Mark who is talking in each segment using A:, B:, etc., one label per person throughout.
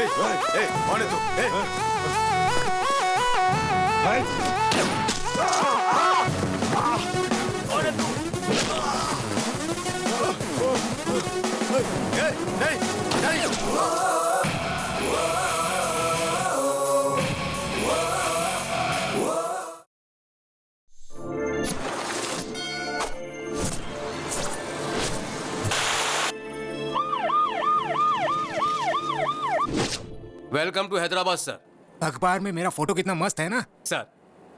A: कौन है तू? नहीं नहीं।
B: Welcome to Hyderabad sir.
C: अखबार में मेरा फोटो कितना मस्त है ना
B: सर,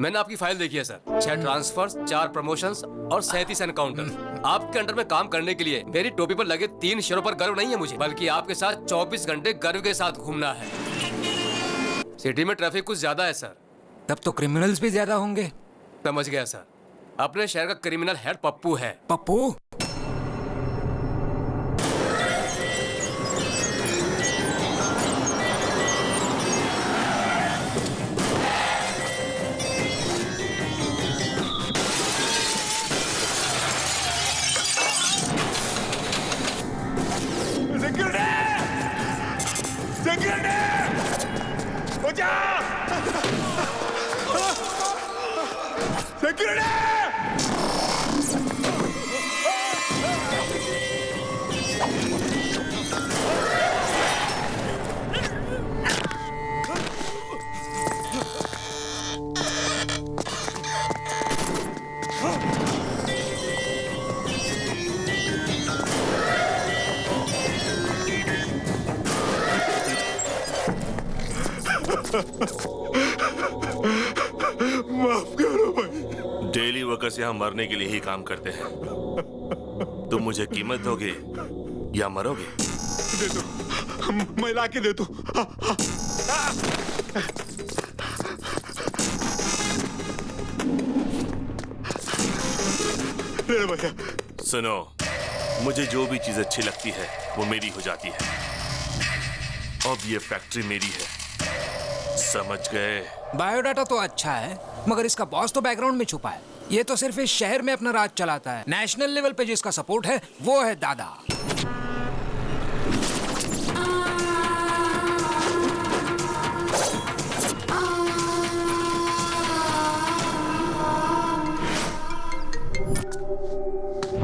B: मैंने आपकी फाइल देखी है सर। 6 ट्रांसफर्स, 4 प्रमोशंस और 37 एनकाउंटर। आपके अंडर में काम करने के लिए मेरी टोपी पर लगे 3 शेरों पर गर्व नहीं है मुझे, बल्कि आपके साथ 24 घंटे गर्व के साथ घूमना है। सिटी में ट्रैफिक कुछ ज्यादा है सर।
C: तब तो क्रिमिनल्स भी ज्यादा होंगे।
B: समझ गया सर। अपने शहर का क्रिमिनल हेड पप्पू है।
C: पप्पू?
A: माफ करो भाई।
D: डेली वर्कर्स यहाँ मरने के लिए ही काम करते हैं। तुम मुझे कीमत दोगे या मरोगे?
A: दे दो, मैं ला के दे दो। भैया
D: सुनो, मुझे जो भी चीज अच्छी लगती है वो मेरी हो जाती है। अब ये फैक्ट्री मेरी है, समझ गए?
C: बायोडाटा तो अच्छा है, मगर इसका बॉस तो बैकग्राउंड में छुपा है। ये तो सिर्फ इस शहर में अपना राज चलाता है। नेशनल लेवल पे जिसका सपोर्ट है वो है दादा।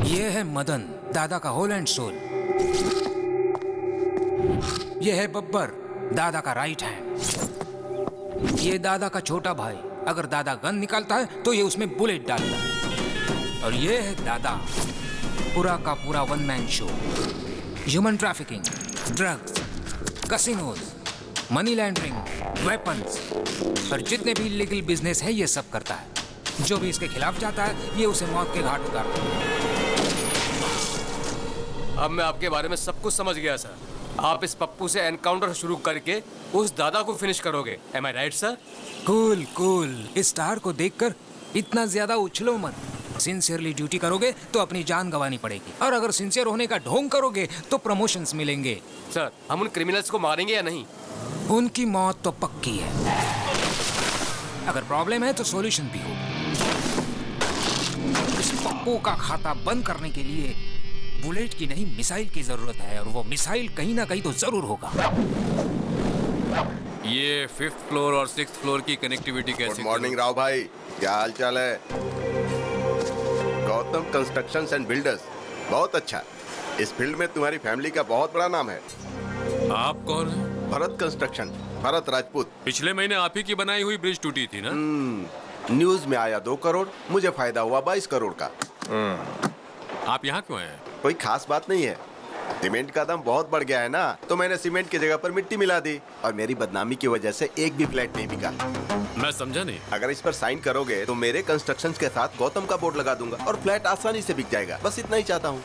C: ये है मदन, दादा का होल एंड सोल। ये है बब्बर, दादा का राइट हैंड। ये दादा का छोटा भाई, अगर दादा गन निकालता है तो ये उसमें बुलेट डालता है। और ये है दादा, पूरा का पूरा one man show. Human trafficking, drugs, casinos, money laundering, weapons और जितने भी इलीगल बिजनेस है ये सब करता है। जो भी इसके खिलाफ जाता है ये उसे मौत के घाट उतारता है।
B: अब मैं आपके बारे में सब कुछ समझ गया सर। आप इस पप्पू से एनकाउंटर शुरू करके उस दादा को फिनिश करोगे। एम आई राइट सर?
C: Cool cool. इस स्टार को देखकर इतना ज्यादा उछलो मत। सिंसियरली ड्यूटी करोगे तो अपनी जान गंवानी पड़ेगी, और अगर सिंसियर होने का ढोंग करोगे तो प्रमोशंस मिलेंगे।
B: सर, हम उन क्रिमिनल्स को मारेंगे या नहीं?
C: उनकी मौत तो पक्की है। अगर प्रॉब्लम है तो सॉल्यूशन भी हो। इस पप्पू का खाता बंद करने के लिए बुलेट की नहीं मिसाइल की जरूरत है, और वो मिसाइल कहीं ना कहीं तो जरूर होगा।
E: ये 5th फ्लोर और 6th फ्लोर की कनेक्टिविटी कैसे?
A: गुड मॉर्निंग राव भाई, क्या हाल चाल है? गौतम कंस्ट्रक्शंस एंड बिल्डर्स, बहुत अच्छा। इस फील्ड में तुम्हारी फैमिली का बहुत बड़ा नाम है।
E: आप कौन हैं?
A: भरत कंस्ट्रक्शन, भरत राजपूत।
E: पिछले महीने आप ही की बनाई हुई ब्रिज टूटी थी ना?
A: न्यूज में आया 2 करोड़, मुझे फायदा हुआ 22 करोड़ का।
E: आप यहाँ क्यों हैं?
A: कोई खास बात नहीं है। सीमेंट का दाम बहुत बढ़ गया है ना, तो मैंने सीमेंट की जगह पर मिट्टी मिला दी, और मेरी बदनामी की वजह से एक भी फ्लैट नहीं बिका।
E: मैं समझा नहीं।
A: अगर इस पर साइन करोगे तो मेरे कंस्ट्रक्शंस के साथ गौतम का बोर्ड लगा दूंगा और फ्लैट आसानी से बिक जाएगा। बस इतना ही चाहता हूँ।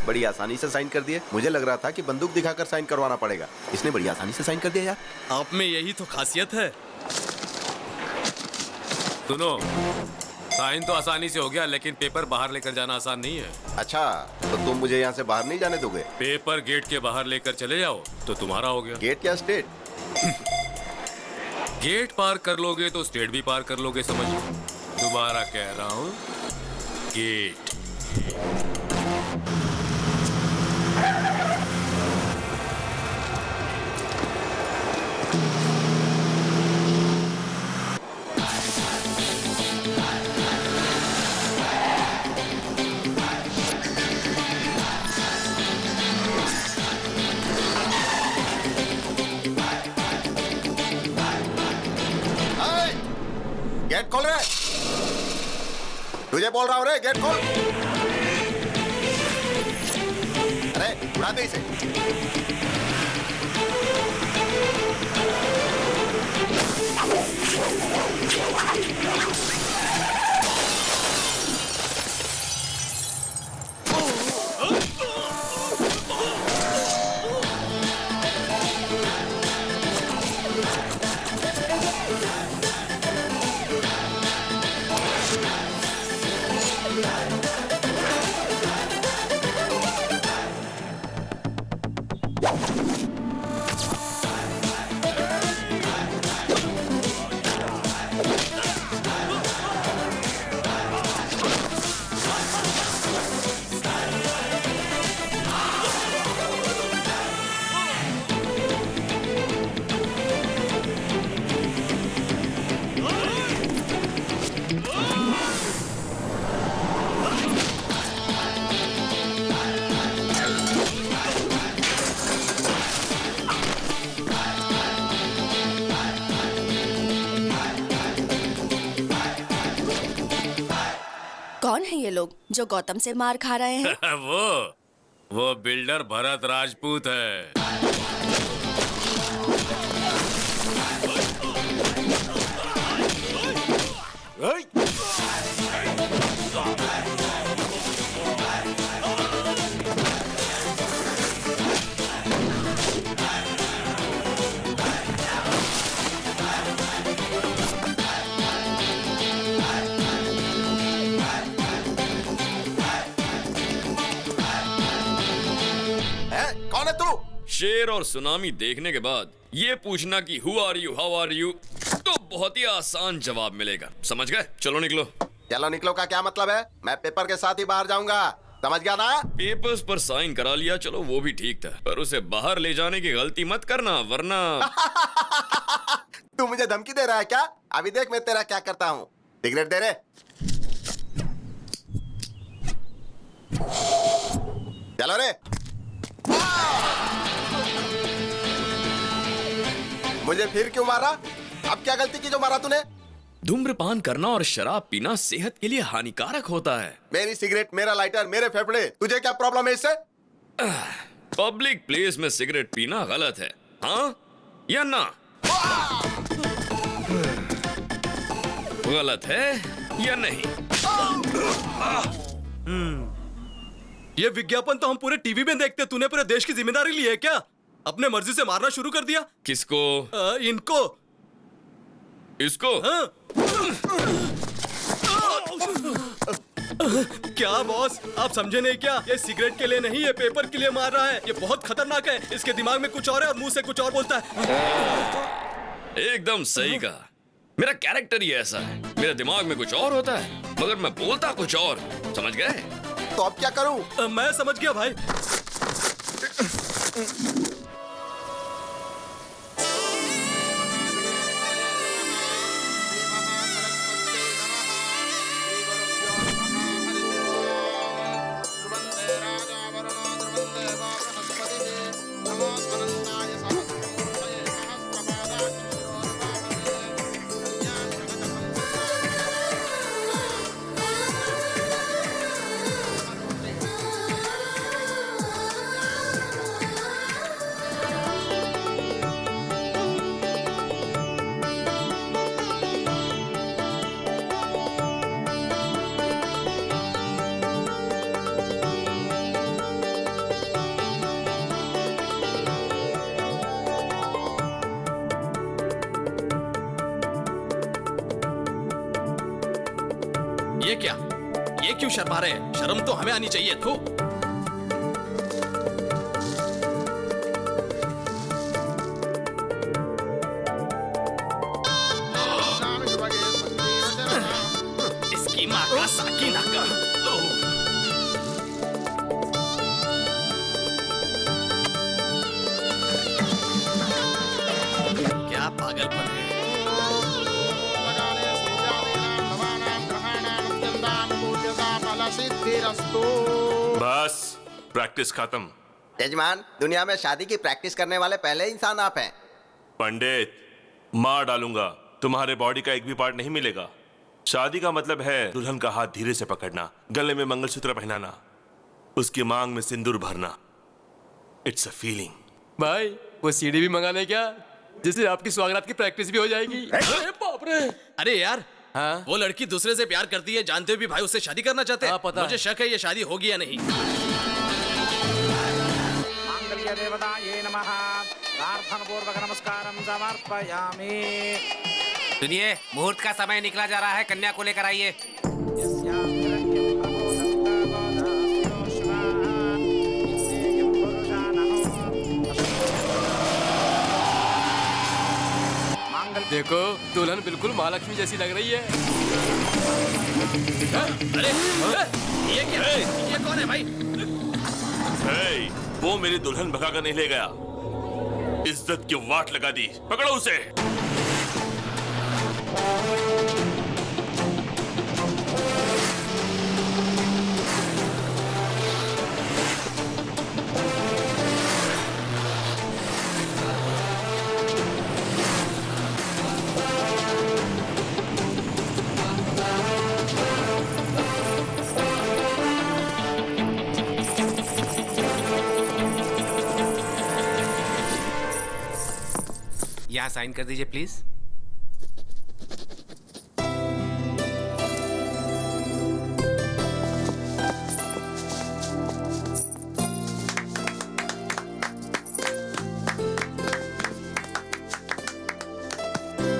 A: बड़ी आसानी से साइन कर दिए। मुझे लग रहा था कि बंदूक दिखाकर साइन करवाना पड़ेगा, इसने बड़ी आसानी से साइन कर दिया यार।
E: आप में यही तो खासियत है। सुनो, साइन तो आसानी से हो गया, लेकिन पेपर बाहर लेकर जाना आसान नहीं है।
A: अच्छा, तो तुम मुझे यहाँ से बाहर नहीं जाने दोगे?
E: पेपर गेट के बाहर लेकर चले जाओ तो तुम्हारा हो गया।
A: गेट या स्टेट?
E: गेट पार कर लोगे तो स्टेट भी पार कर लोगे, समझ लो। दोबारा कह रहा हूँ, गेट।
A: खोल रे, तुझे बोल रहा हूँ रे, गेट खोल। अरे उड़ा दे इसे।
F: कौन है ये लोग जो गौतम से मार खा रहे हैं?
E: वो बिल्डर भरत राजपूत है।
A: कौन है तू?
G: शेर और सुनामी देखने के बाद ये पूछना कि who are you, how are you, तो बहुत ही आसान जवाब मिलेगा। समझ गए? चलो निकलो।
A: चलो निकलो का क्या मतलब है? मैं पेपर के साथ ही बाहर जाऊंगा, समझ गया ना?
G: पेपर्स पर साइन करा लिया, चलो वो भी ठीक था, पर उसे बाहर ले जाने की गलती मत करना वरना।
A: तू मुझे धमकी दे रहा है क्या? अभी देख मैं तेरा क्या करता हूँ। सिगरेट दे रे। चलो रे। मुझे फिर क्यों मारा? अब क्या गलती की जो मारा तूने?
G: धूम्रपान करना और शराब पीना सेहत के लिए हानिकारक होता है।
A: मेरी सिगरेट, मेरा लाइटर, मेरे फेफड़े, तुझे क्या प्रॉब्लम है इससे?
G: पब्लिक प्लेस में सिगरेट पीना गलत है, हाँ या ना? गलत है या नहीं?
H: ये विज्ञापन तो हम पूरे टीवी में देखते, तूने पूरे देश की जिम्मेदारी ली है क्या? अपने मर्जी से मारना शुरू कर दिया।
G: किसको?
H: इनको।
G: इसको?
H: हाँ? क्या बॉस, आप समझे नहीं क्या? ये सिगरेट के लिए नहीं, ये पेपर के लिए मार रहा है। ये बहुत खतरनाक है। इसके दिमाग में कुछ और है और मुंह से कुछ और बोलता है।
G: एकदम सही कहा। मेरा कैरेक्टर ही ऐसा है, मेरे दिमाग में कुछ और होता है मगर मैं बोलता कुछ और। समझ गए?
A: तो अब क्या करूं?
H: मैं समझ गया भाई। ये क्या? ये क्यों शर्मा रहे हैं? शर्म तो हमें आनी चाहिए। थू। इसकी माँ का साकिना का। क्या पागलपन है।
D: बस प्रैक्टिस खत्म।
A: यजमान, दुनिया में शादी की प्रैक्टिस करने वाले पहले इंसान आप हैं।
D: पंडित, मार डालूंगा, तुम्हारे बॉडी का एक भी पार्ट नहीं मिलेगा। शादी का मतलब है दुल्हन का हाथ धीरे से पकड़ना, गले में मंगलसूत्र पहनाना, उसकी मांग में सिंदूर भरना। It's a feeling.
B: भाई वो सीडी भी मंगा ले क्या, जिससे आपकी स्वागत की प्रैक्टिस भी हो जाएगी। अरे बाप रे।
H: अरे यार,
B: हाँ?
H: वो लड़की दूसरे से प्यार करती है, जानते हुए भी भाई उससे शादी करना चाहते हैं।
B: हाँ, पता
H: मुझे
B: है।
H: शक है ये शादी होगी या नहीं।
I: मांगल्य देवताये नमः। प्रार्थनापूर्वक नमस्कारं समर्पयामि।
J: सुनिए, मुहूर्त का समय निकला जा रहा है, कन्या को लेकर आइए।
B: देखो दुल्हन बिल्कुल महालक्ष्मी जैसी लग रही है।
H: अरे ये क्या है? ये कौन है भाई?
D: हे, वो मेरी दुल्हन भगा कर नहीं ले गया, इज्जत की वाट लगा दी। पकड़ो उसे।
J: यहाँ साइन कर दीजिए प्लीज।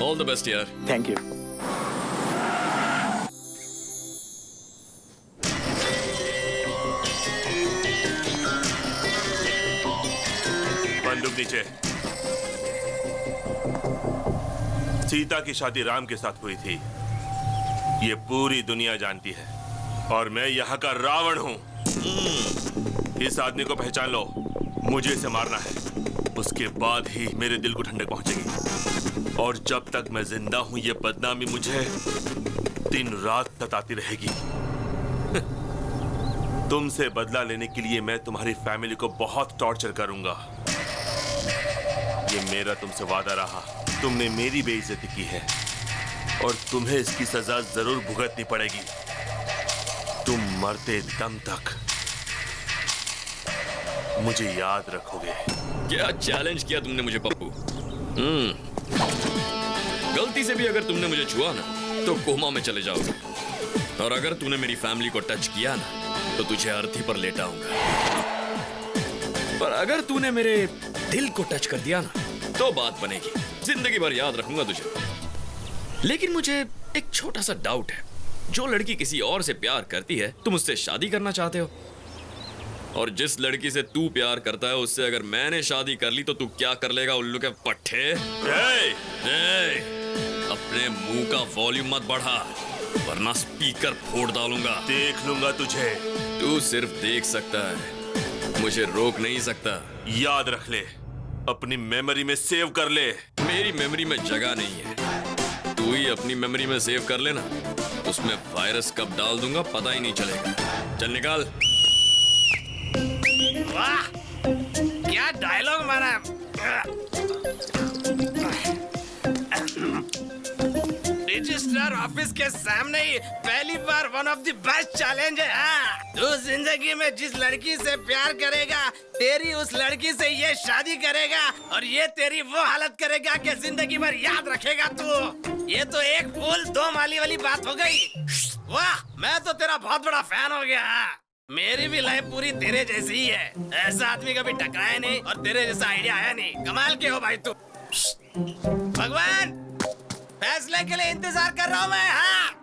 G: ऑल द बेस्ट यार।
I: Thank you.
D: बंदूक नीचे। सीता की शादी राम के साथ हुई थी, ये पूरी दुनिया जानती है, और मैं यहाँ का रावण हूँ। इस आदमी को पहचान लो, मुझे इसे मारना है, उसके बाद ही मेरे दिल को ठंडक पहुंचेगी। और जब तक मैं जिंदा हूं ये बदनामी मुझे दिन रात सताती रहेगी। तुमसे बदला लेने के लिए मैं तुम्हारी फैमिली को बहुत टॉर्चर करूंगा। ये मेरा तुमसे वादा रहा। तुमने मेरी बेइज्जती की है और तुम्हें इसकी सजा जरूर भुगतनी पड़ेगी, तुम मरते दम तक मुझे याद रखोगे।
G: क्या चैलेंज किया तुमने मुझे पप्पू। गलती से भी अगर तुमने मुझे छुआ ना तो कोमा में चले जाओगे, और अगर तूने मेरी फैमिली को टच किया ना तो तुझे अर्थी पर लेटाऊंगा। पर अगर तूने मेरे दिल को टच कर दिया ना तो बात बनेगी, जिंदगी भर याद रखूंगा तुझे। लेकिन मुझे एक छोटा सा डाउट है, जो लड़की किसी और से प्यार करती है तुम उससे शादी करना चाहते हो, और जिस लड़की से तू प्यार करता है उससे अगर मैंने शादी कर ली तो तू क्या कर लेगा उल्लू के पट्टे? अपने मुंह का वॉल्यूम मत बढ़ा वरना स्पीकर फोड़ डालूंगा।
D: देख लूंगा तुझे।
G: तू सिर्फ देख सकता है, मुझे रोक नहीं सकता।
D: याद रख ले, अपनी मेमोरी में सेव कर ले।
G: मेरी मेमोरी में जगह नहीं है, तू ही अपनी मेमोरी में सेव कर लेना, उसमें वायरस कब डाल दूंगा पता ही नहीं चलेगा। चल निकाल।
J: वाह, क्या डायलॉग मारा। रजिस्ट्रार ऑफिस के सामने ही पहली बार one of the best challenge है। हाँ, तू जिंदगी में जिस लड़की से प्यार करेगा तेरी उस लड़की से ये शादी करेगा, और ये तेरी वो हालत करेगा कि जिंदगी भर याद रखेगा तू। ये तो एक फूल दो माली वाली बात हो गई। वाह, मैं तो तेरा बहुत बड़ा फैन हो गया। मेरी भी लाइफ पूरी तेरे जैसी ही है, ऐसा आदमी कभी टकराया नहीं और तेरे जैसा आइडिया आया नहीं। कमाल के हो भाई तू। भगवान, फैसले के लिए इंतजार कर रहा हूँ मैं। हाँ,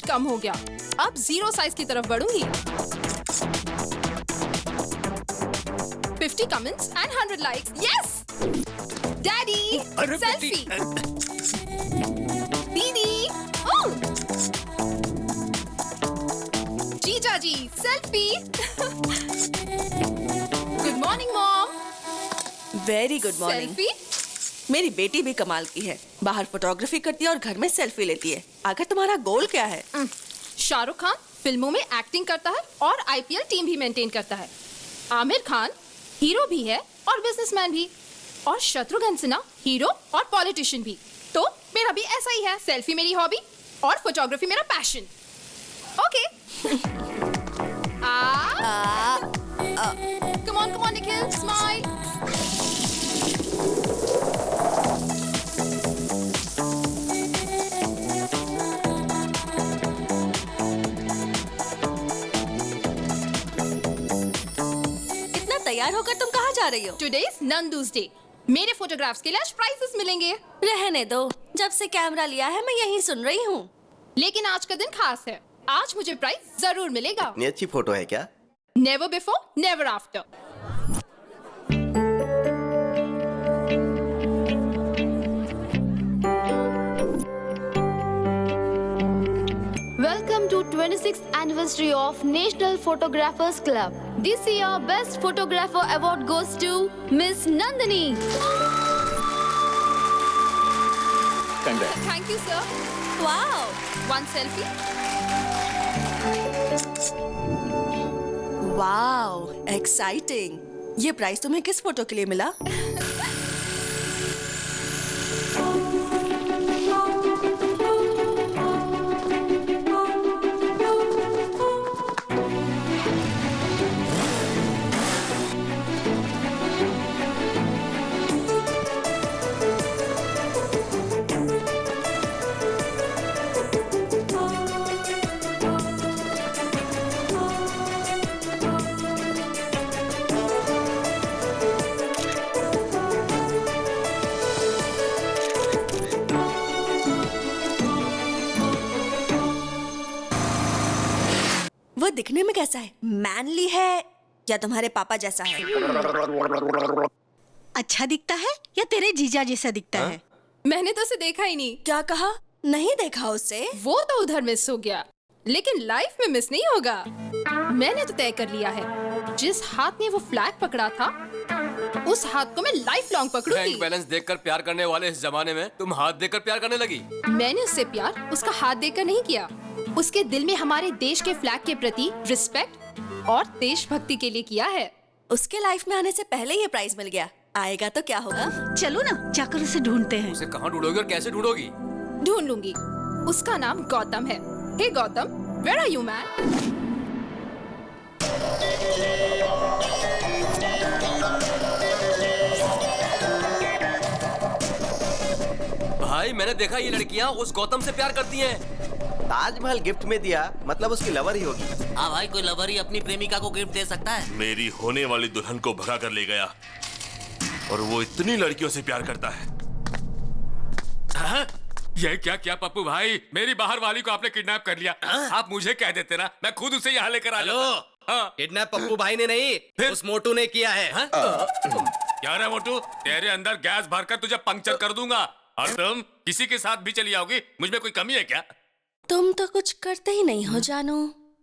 K: कम हो गया, अब 0 साइज की तरफ बढ़ूंगी। 50 comments and 100 likes. Yes! Daddy
C: अरे
K: सेल्फी। दीदी ओह! जीजा ji selfie. Good morning mom.
F: Very good morning.
K: Selfie.
F: मेरी बेटी भी कमाल की है, बाहर फोटोग्राफी करती है और घर में सेल्फी लेती है। आखिर तुम्हारा गोल क्या है?
K: शाहरुख खान फिल्मों में एक्टिंग करता है और आईपीएल टीम भी मेंटेन करता है। आमिर खान हीरो भी है और बिजनेसमैन भी, और शत्रुघ्न सिन्हा हीरो और पॉलिटिशियन भी। तो मेरा भी ऐसा ही है, सेल्फी मेरी हॉबी और फोटोग्राफी मेरा passion. Okay. Come on Nikhil, smile.
F: तैयार होकर तुम कहाँ जा रही हो?
K: Today is Nandu's day. मेरे फोटोग्राफ्स के लिए आज प्राइजेस मिलेंगे।
F: रहने दो, जब से कैमरा लिया है मैं यही सुन रही हूँ।
K: लेकिन आज का दिन खास है, आज मुझे प्राइज जरूर मिलेगा।
A: इतनी अच्छी फोटो है क्या?
K: Never before never after.
L: Welcome to 26th anniversary of National Photographers Club. This year, Best Photographer Award goes to Miss Nandini.
A: Congrats.
K: Thank you, sir.
F: Wow.
K: One selfie.
F: Wow, exciting. ये price तुम्हें किस photo के लिए मिला? वो दिखने में कैसा है? मैनली है या तुम्हारे पापा जैसा है?
M: अच्छा दिखता है या तेरे जीजा जैसा दिखता है?
K: मैंने तो उसे देखा ही नहीं।
F: क्या कहा? नहीं देखा उसे?
K: वो तो उधर मिस हो गया, लेकिन लाइफ में मिस नहीं होगा। मैंने तो तय कर लिया है, जिस हाथ ने वो फ्लैग पकड़ा था उस हाथ को मैं लाइफ लॉन्ग पकड़ूंगी।
B: बैंक बैलेंस देखकर प्यार करने वाले इस जमाने में तुम हाथ देकर प्यार करने लगी।
K: मैंने उससे प्यार उसका हाथ देकर नहीं किया, उसके दिल में हमारे देश के फ्लैग के प्रति रिस्पेक्ट और देशभक्ति के लिए किया है।
F: उसके लाइफ में आने से पहले ये प्राइज मिल गया, आएगा तो क्या होगा?
M: चलो ना जाकर उसे ढूंढते हैं।
B: उसे कहाँ ढूंढोगी और कैसे ढूंढोगी?
K: ढूंढ लूंगी। उसका नाम गौतम है। Hey Gautam, where are you man?
B: भाई मैंने देखा ये लड़कियां उस गौतम से प्यार करती हैं।
A: ताजमहल गिफ्ट में दिया मतलब उसकी लवर ही होगी।
J: हाँ भाई, कोई लवर ही अपनी प्रेमिका को गिफ्ट दे सकता है।
D: मेरी होने वाली दुल्हन को भगा कर ले गया और वो इतनी लड़कियों से प्यार करता है।
E: हाँ? ये क्या किया पप्पू भाई? मेरी बाहर वाली को आपने किडनैप कर लिया। आप मुझे कह देते ना, मैं खुद उसे यहाँ लेकर आ जाता।
H: किडनैप पप्पू भाई ने नहीं, उस मोटू ने किया है।
E: क्या रे मोटू, तेरे अंदर गैस भरकर तुझे पंक्चर कर दूंगा। और तुम किसी के साथ भी चली आओगी, मुझ में कोई कमी है क्या?
F: तुम तो कुछ करते ही नहीं हो जानू,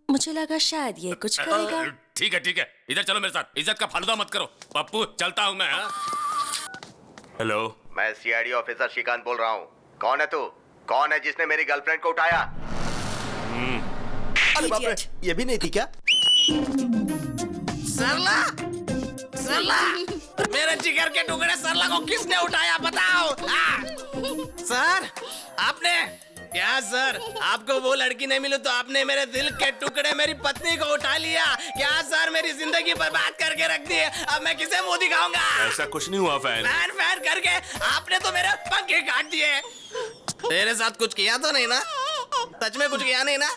F: मुझे लगा शायद ये कुछ करेगा।
E: ठीक है, इधर चलो मेरे साथ। इज्जत का फालूदा मत करो पप्पू, चलता हूँ मैं।
D: हेलो,
A: मैं सीआईडी ऑफिसर श्रीकांत बोल रहा हूँ। कौन है तू? कौन है जिसने मेरी गर्लफ्रेंड को उठाया? अरे बाप रे, ये भी नहीं थी क्या?
J: सरला, सरला, मेरे जिगर के टुकड़े सरला को किसने उठाया बताओ? सर, आपने क्या? सर, आपको वो लड़की नहीं मिली तो आपने मेरे दिल के टुकड़े मेरी पत्नी को उठा लिया क्या? सर, मेरी जिंदगी बर्बाद करके रख दी है। अब मैं किसे मुंह दिखाऊंगा?
D: ऐसा कुछ नहीं हुआ फैन।
J: फैन करके आपने तो मेरे पंखे काट दिए। तेरे साथ कुछ किया तो नहीं ना? सच में कुछ किया नहीं ना?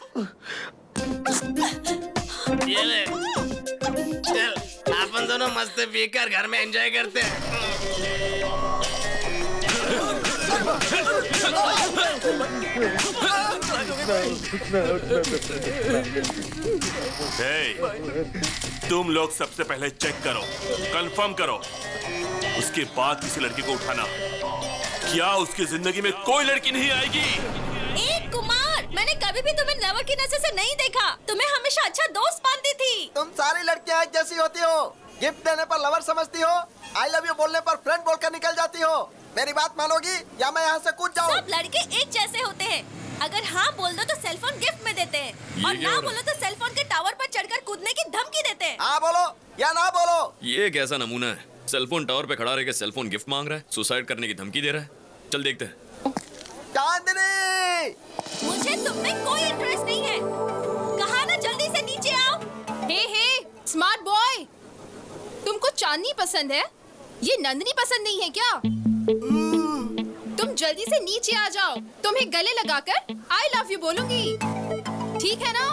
J: ये ले, चल अपन दोनों मस्त पीकर घर में एंजॉय करते हैं।
D: तुम लोग सबसे पहले चेक करो, कंफर्म करो, उसके बाद किसी लड़की को उठाना। क्या उसकी जिंदगी में कोई लड़की नहीं आएगी?
N: एक कुमार, मैंने कभी भी तुम्हें लवर की नजर से नहीं देखा। तुम्हें हमेशा अच्छा दोस्त मानती थी।
A: तुम सारी लड़कियां एक जैसी होती हो। गिफ्ट देने पर लवर समझती हो, आई लव यू बोलने पर फ्रेंड बोलकर निकल जाती हो। मेरी बात मानोगी या मैं यहाँ से कूद जाऊँ?
N: सब लड़के एक जैसे होते हैं। अगर हाँ बोल दो तो सेलफोन गिफ्ट में देते हैं और ना बोलो तो सेलफोन के टावर पर चढ़कर कूदने की धमकी देते हैं।
A: हाँ बोलो या ना बोलो।
G: ये कैसा नमूना है? सेलफोन टावर पे खड़ा रह के सेलफोन गिफ्ट मांग रहा है, सुसाइड करने की धमकी दे रहा है। चल देखते हैं।
A: चांदनी,
N: मुझे तुम में कोई इंटरेस्ट नहीं है। कहा ना जल्दी से नीचे आओ।
K: हे स्मार्ट बॉय, तुमको चांदनी पसंद है, ये नंदनी पसंद नहीं है क्या? तुम जल्दी से नीचे आ जाओ, तुम्हें गले लगाकर आई लव यू बोलूंगी, ठीक है ना?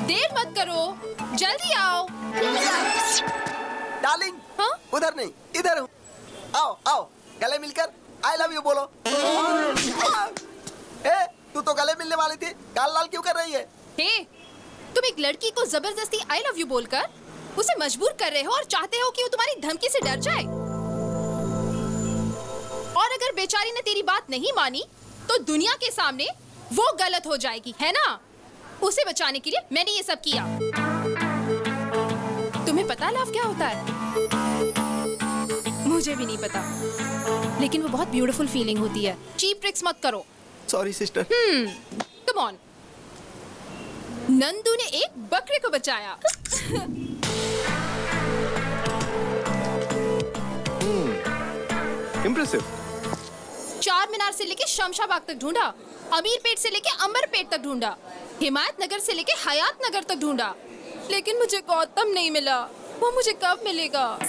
K: देर मत करो, जल्दी आओ।
A: डार्लिंग,
K: हाँ?
A: उधर नहीं, इधर हूँ। आओ आओ, गले मिलकर आई लव यू बोलो। तू तो गले मिलने वाली थी, गाल लाल क्यों कर रही है?
K: हे, तुम एक लड़की को जबरदस्ती आई लव यू बोलकर उसे मजबूर कर रहे हो और चाहते हो कि वो तुम्हारी धमकी से डर जाए। और अगर बेचारी ने तेरी बात नहीं मानी तो दुनिया के सामने वो गलत हो जाएगी, है ना? उसे बचाने के लिए मैंने ये सब किया। तुम्हें पता लव क्या होता है? मुझे भी नहीं पता, लेकिन वो बहुत ब्यूटीफुल फीलिंग होती है। चीप ट्रिक्स मत करो।
A: Sorry sister.
K: Come on. Nandu ने एक बकरे को बचाया।
A: इम्प्रेसिव।
K: चार मीनार से लेके शमशाबाग तक ढूंढा, अमीर पेट से लेके अंबर पेट तक ढूंढा, हिमायत नगर से लेके हयात नगर तक ढूंढा, लेकिन मुझे गौतम नहीं मिला। वो मुझे कब मिलेगा?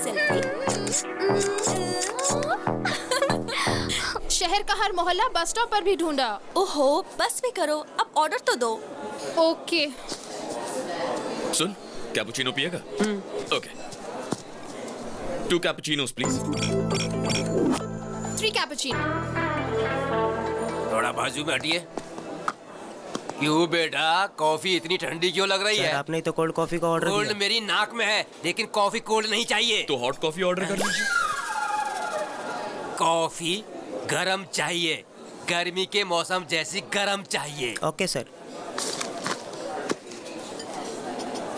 K: शहर का हर मोहल्ला बस स्टॉप पर भी ढूंढा।
N: ओहो, बस भी करो, अब ऑर्डर तो दो।
K: ओके।
G: सुन, कैपुचिनो पिएगा? ओके। 2 cappuccinos please.
K: 3 कैपुचिनो।
B: थोड़ा बाजू में हटिए। क्यों बेटा, कॉफी इतनी ठंडी क्यों लग रही है?
O: आपने तो कोल्ड कॉफी का ऑर्डर दिया।
B: कोल्ड मेरी नाक में है, लेकिन कॉफी कोल्ड नहीं चाहिए।
G: तो हॉट कॉफी ऑर्डर कर लीजिए।
B: कॉफी गरम चाहिए, गर्मी के मौसम जैसी गरम चाहिए।
O: Okay sir.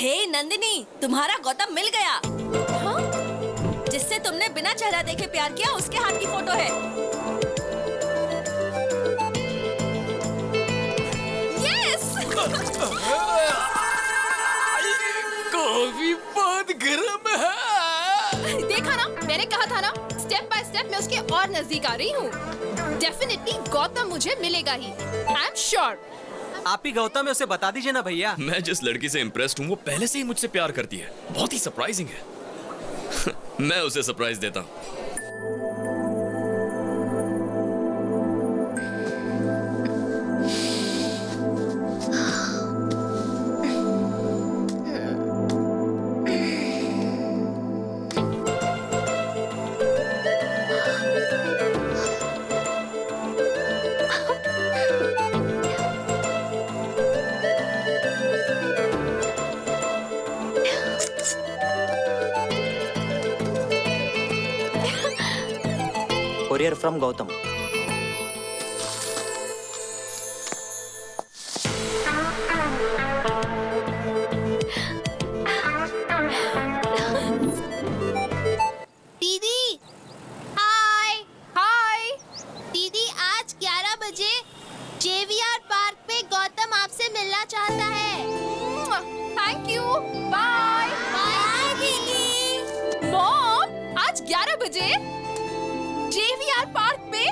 N: हे नंदिनी, तुम्हारा गौतम मिल गया। हाँ? जिससे तुमने बिना चेहरा देखे प्यार किया, उसके हाथ की फोटो है। यस।
B: कॉफी बहुत गर्म है।
K: देखा ना, मैंने कहा था ना, स्टेप बाय स्टेप मैं उसके और नजदीक आ रही हूँ। डेफिनेटली गौतम मुझे मिलेगा ही, आई एम श्योर।
O: आप ही गौतम है, उसे बता दीजिए ना भैया।
G: मैं जिस लड़की से इम्प्रेस्ड हूँ वो पहले से ही मुझसे प्यार करती है। बहुत ही सरप्राइजिंग है। मैं उसे सरप्राइज देता हूँ।
O: Courier from Gautam.
L: दीदी, हाय हाय। दीदी, आज 11 बजे JVR पार्क पे गौतम आपसे मिलना चाहता है।
K: थैंक यू, बाय
L: बाय दीदी।
K: मॉम, आज 11 बजे JVR पार्क पे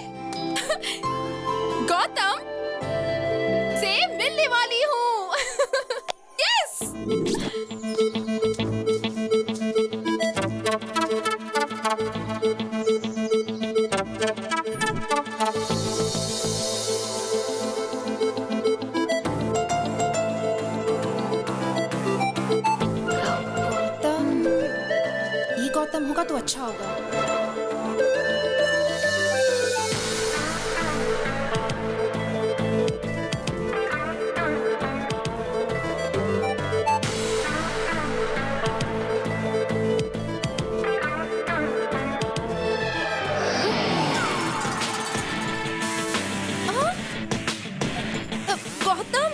K: गौतम से मिलने वाली हूँ। यस। गौतम, ये गौतम होगा तो अच्छा होगा।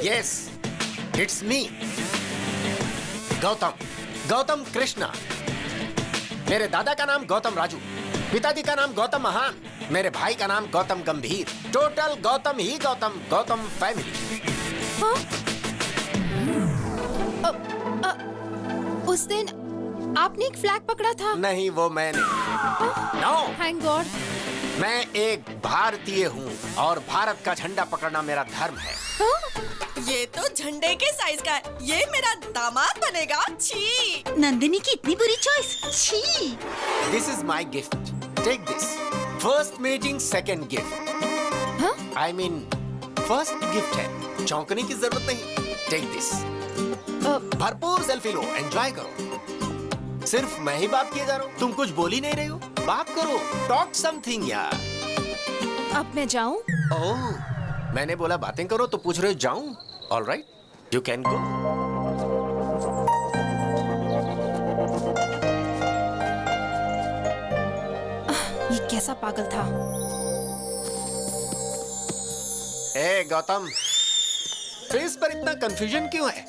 A: Yes, it's me Gautam, Gautam Krishna. मेरे दादा का नाम गौतम राजू, पिताजी का नाम गौतम महान, मेरे भाई का नाम गौतम गंभीर। टोटल गौतम ही गौतम, गौतम फैमिली।
K: उस दिन आपने एक फ्लैग पकड़ा था।
A: नहीं, वो मैंने। No,
K: thank God.
A: मैं एक भारतीय हूँ और भारत का झंडा पकड़ना मेरा धर्म है।
N: ये तो झंडे के साइज का है। ये मेरा दामाद बनेगा। छी।
M: नंदिनी की इतनी बुरी चॉइस। छी।
A: This is my gift, take this. First meeting second gift. I mean first gift है, चौंकने की जरूरत नहीं। Take this. भरपूर सेल्फी लो, एंजॉय करो। सिर्फ मैं ही बात किए जा रहा हूँ, तुम कुछ बोल ही नहीं रही हो। बात करो, टॉक समथिंग यार।
K: अब मैं जाऊँ?
A: ओह, मैंने बोला बातें करो तो पूछ रहे हो जाऊं? All right, you can go.
K: ये कैसा पागल था?
A: ए गौतम, फेस पर इतना कंफ्यूजन क्यों है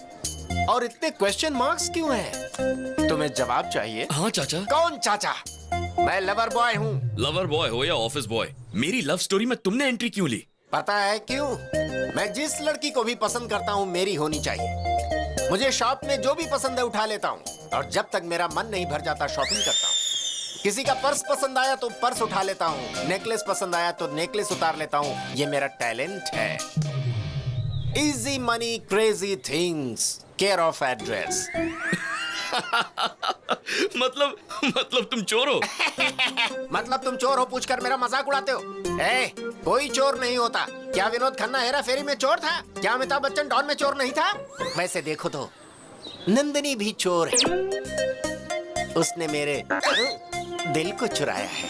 A: और इतने क्वेश्चन मार्क्स क्यों हैं? तुम्हें जवाब चाहिए?
G: हाँ चाचा।
A: कौन चाचा? मैं लवर बॉय हूँ।
G: लवर बॉय हो या ऑफिस बॉय, मेरी लव स्टोरी में तुमने एंट्री क्यों ली?
A: पता है क्यों? मैं जिस लड़की को भी पसंद करता हूँ मेरी होनी चाहिए। मुझे शॉप में जो भी पसंद है उठा लेता हूँ और जब तक मेरा मन नहीं भर जाता शॉपिंग करता हूँ। किसी का पर्स पसंद आया तो पर्स उठा लेता हूँ, नेकलेस पसंद आया तो नेकलेस उतार लेता हूँ। ये मेरा टैलेंट है। Easy money crazy things, care of address.
G: मतलब तुम चोर हो?
A: मतलब तुम चोर हो पूछकर मेरा मजाक उड़ाते हो? ए, कोई चोर नहीं होता। क्या विनोद खन्ना हेरा फेरी में चोर था? क्या अमिताभ बच्चन डॉन में चोर नहीं था? वैसे देखो तो नंदिनी भी चोर है। उसने मेरे दिल को चुराया है।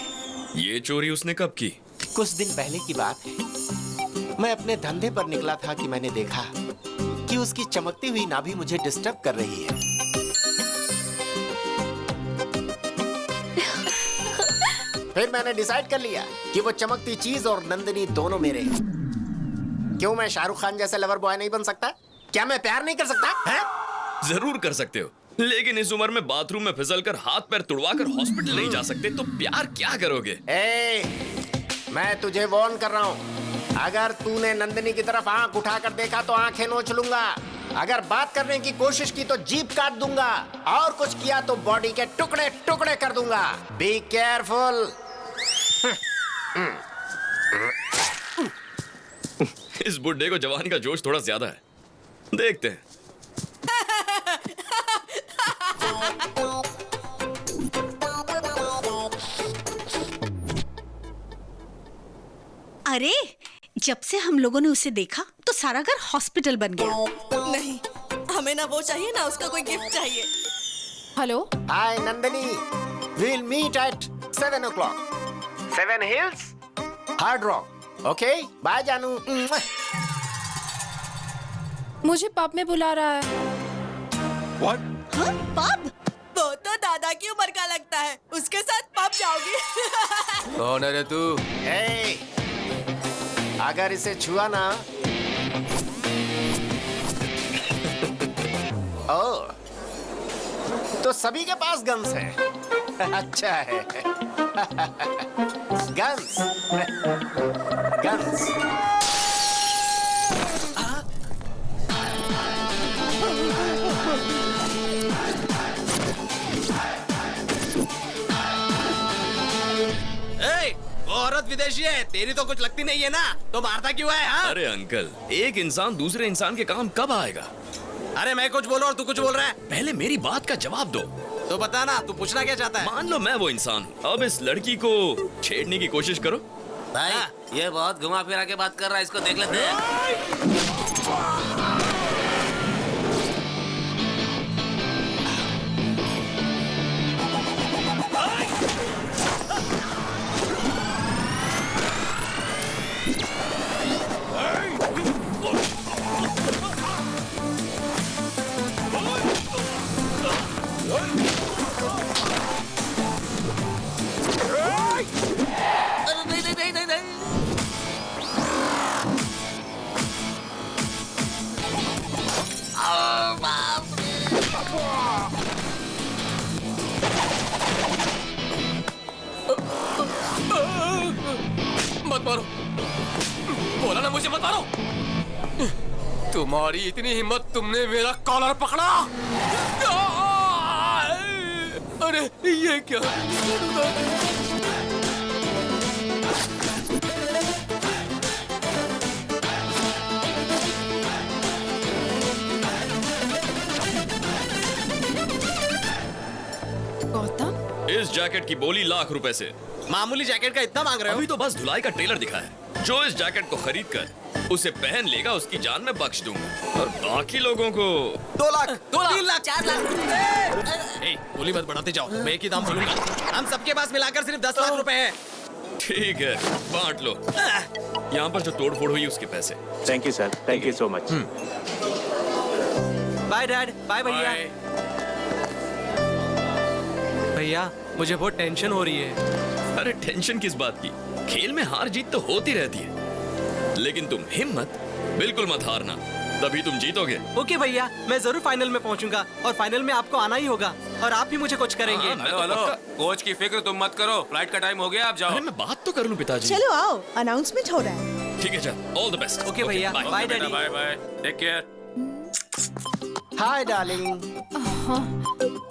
G: ये चोरी उसने कब की?
A: कुछ दिन पहले की बात है। मैं अपने धंधे पर निकला था कि मैंने देखा कि उसकी चमकती हुई नाभि मुझे डिस्टर्ब कर रही है। फिर मैंने डिसाइड कर लिया कि वो चमकती चीज और नंदिनी दोनों मेरे हैं। क्यों मैं शाहरुख खान जैसा लवर बॉय नहीं बन सकता? क्या मैं प्यार नहीं कर सकता है?
G: जरूर कर सकते हो, लेकिन इस उम्र में बाथरूम में फिसलकर हाथ पैर तुड़वाकर हॉस्पिटल नहीं जा सकते तो प्यार क्या करोगे?
A: मैं तुझे वार्न कर रहा हूँ, अगर तूने नंदिनी की तरफ आंख उठाकर देखा तो आंखें नोच लूंगा। अगर बात करने की कोशिश की तो जीभ काट दूंगा और कुछ किया तो बॉडी के टुकड़े टुकड़े कर दूंगा। Be careful.
G: इस बुड्ढे को जवानी का जोश थोड़ा ज्यादा है, देखते हैं।
M: अरे, जब से हम लोगों ने उसे देखा तो सारा घर हॉस्पिटल बन गया।
N: नहीं, हमें ना वो चाहिए ना उसका कोई गिफ्ट चाहिए।
K: Hello.
A: Hi Nandini, we'll meet at 7 o'clock. 7 Hills, Hard Rock. Okay, bye जानू।
K: मुझे पब में बुला रहा है।
A: What?
N: पब? वो तो दादा की उम्र का लगता है, उसके साथ पब जाओगी?
B: कौन है रे तू?
A: अगर इसे छुआ ना ओ, तो सभी के पास गन्स है। अच्छा है। Guns guns.
J: वो औरत विदेशी है, तेरी तो कुछ लगती नहीं है ना, तो मारता क्यों है? हाँ?
G: अरे अंकल, एक इंसान दूसरे इंसान के काम कब आएगा?
J: अरे मैं कुछ बोल रहा हूँ, तू कुछ बोल रहा है।
G: पहले मेरी बात का जवाब दो।
J: तो बता ना, तू पूछना क्या चाहता है?
G: मान लो मैं वो इंसान हूँ, अब इस लड़की को छेड़ने की कोशिश करो।
J: भाई ये बहुत घुमा फिरा के बात कर रहा है, इसको देख लेते हैं।
B: मत मारो, बोला ना मुझे मत मारो। तुम्हारी इतनी हिम्मत, तुमने मेरा कॉलर पकड़ा। अरे ये क्या?
K: गौतम,
G: इस जैकेट की बोली लाख रुपए से।
H: मामूली जैकेट का इतना मांग रहे हो?
G: अभी तो बस धुलाई का ट्रेलर दिखा है। जो इस जैकेट को खरीद कर उसे पहन लेगा, उसकी जान मैं बख्श दूंगा। और बाकी लोगों को
H: 2 लाख,
J: 2 लाख,
H: 3 लाख,
J: 4 लाख।
H: बोली मत बढ़ाते जाओ, मैं एक ही दाम बोलूंगा। हम सबके पास मिलाकर सिर्फ 10 लाख रुपए हैं।
G: ठीक है, बांट लो। यहाँ पर जो तोड़फोड़ हुई उसके पैसे।
P: Thank you sir, thank you so much.
O: Bye dad, bye भैया। भैया मुझे बहुत टेंशन हो रही है।
G: अरे टेंशन किस बात की? खेल में हार जीत तो होती रहती है, लेकिन तुम हिम्मत बिल्कुल मत हारना, तभी तुम जीतोगे।
O: ओके भैया, मैं जरूर फाइनल में पहुंचूंगा और फाइनल में आपको आना ही होगा और आप भी मुझे कोच करेंगे।
E: हेलो हेलो, कोच की फिक्र तुम मत करो, फ्लाइट का टाइम हो गया, आप जाओ।
G: अरे मैं बात तो कर लूं पिताजी।
Q: चलो आओ, अनाउंसमेंट हो रहा है।
G: ठीक है, चल, ऑल द बेस्ट।
O: ओके भैया, bye daddy.
E: Bye bye, take care.
A: Hi, darling.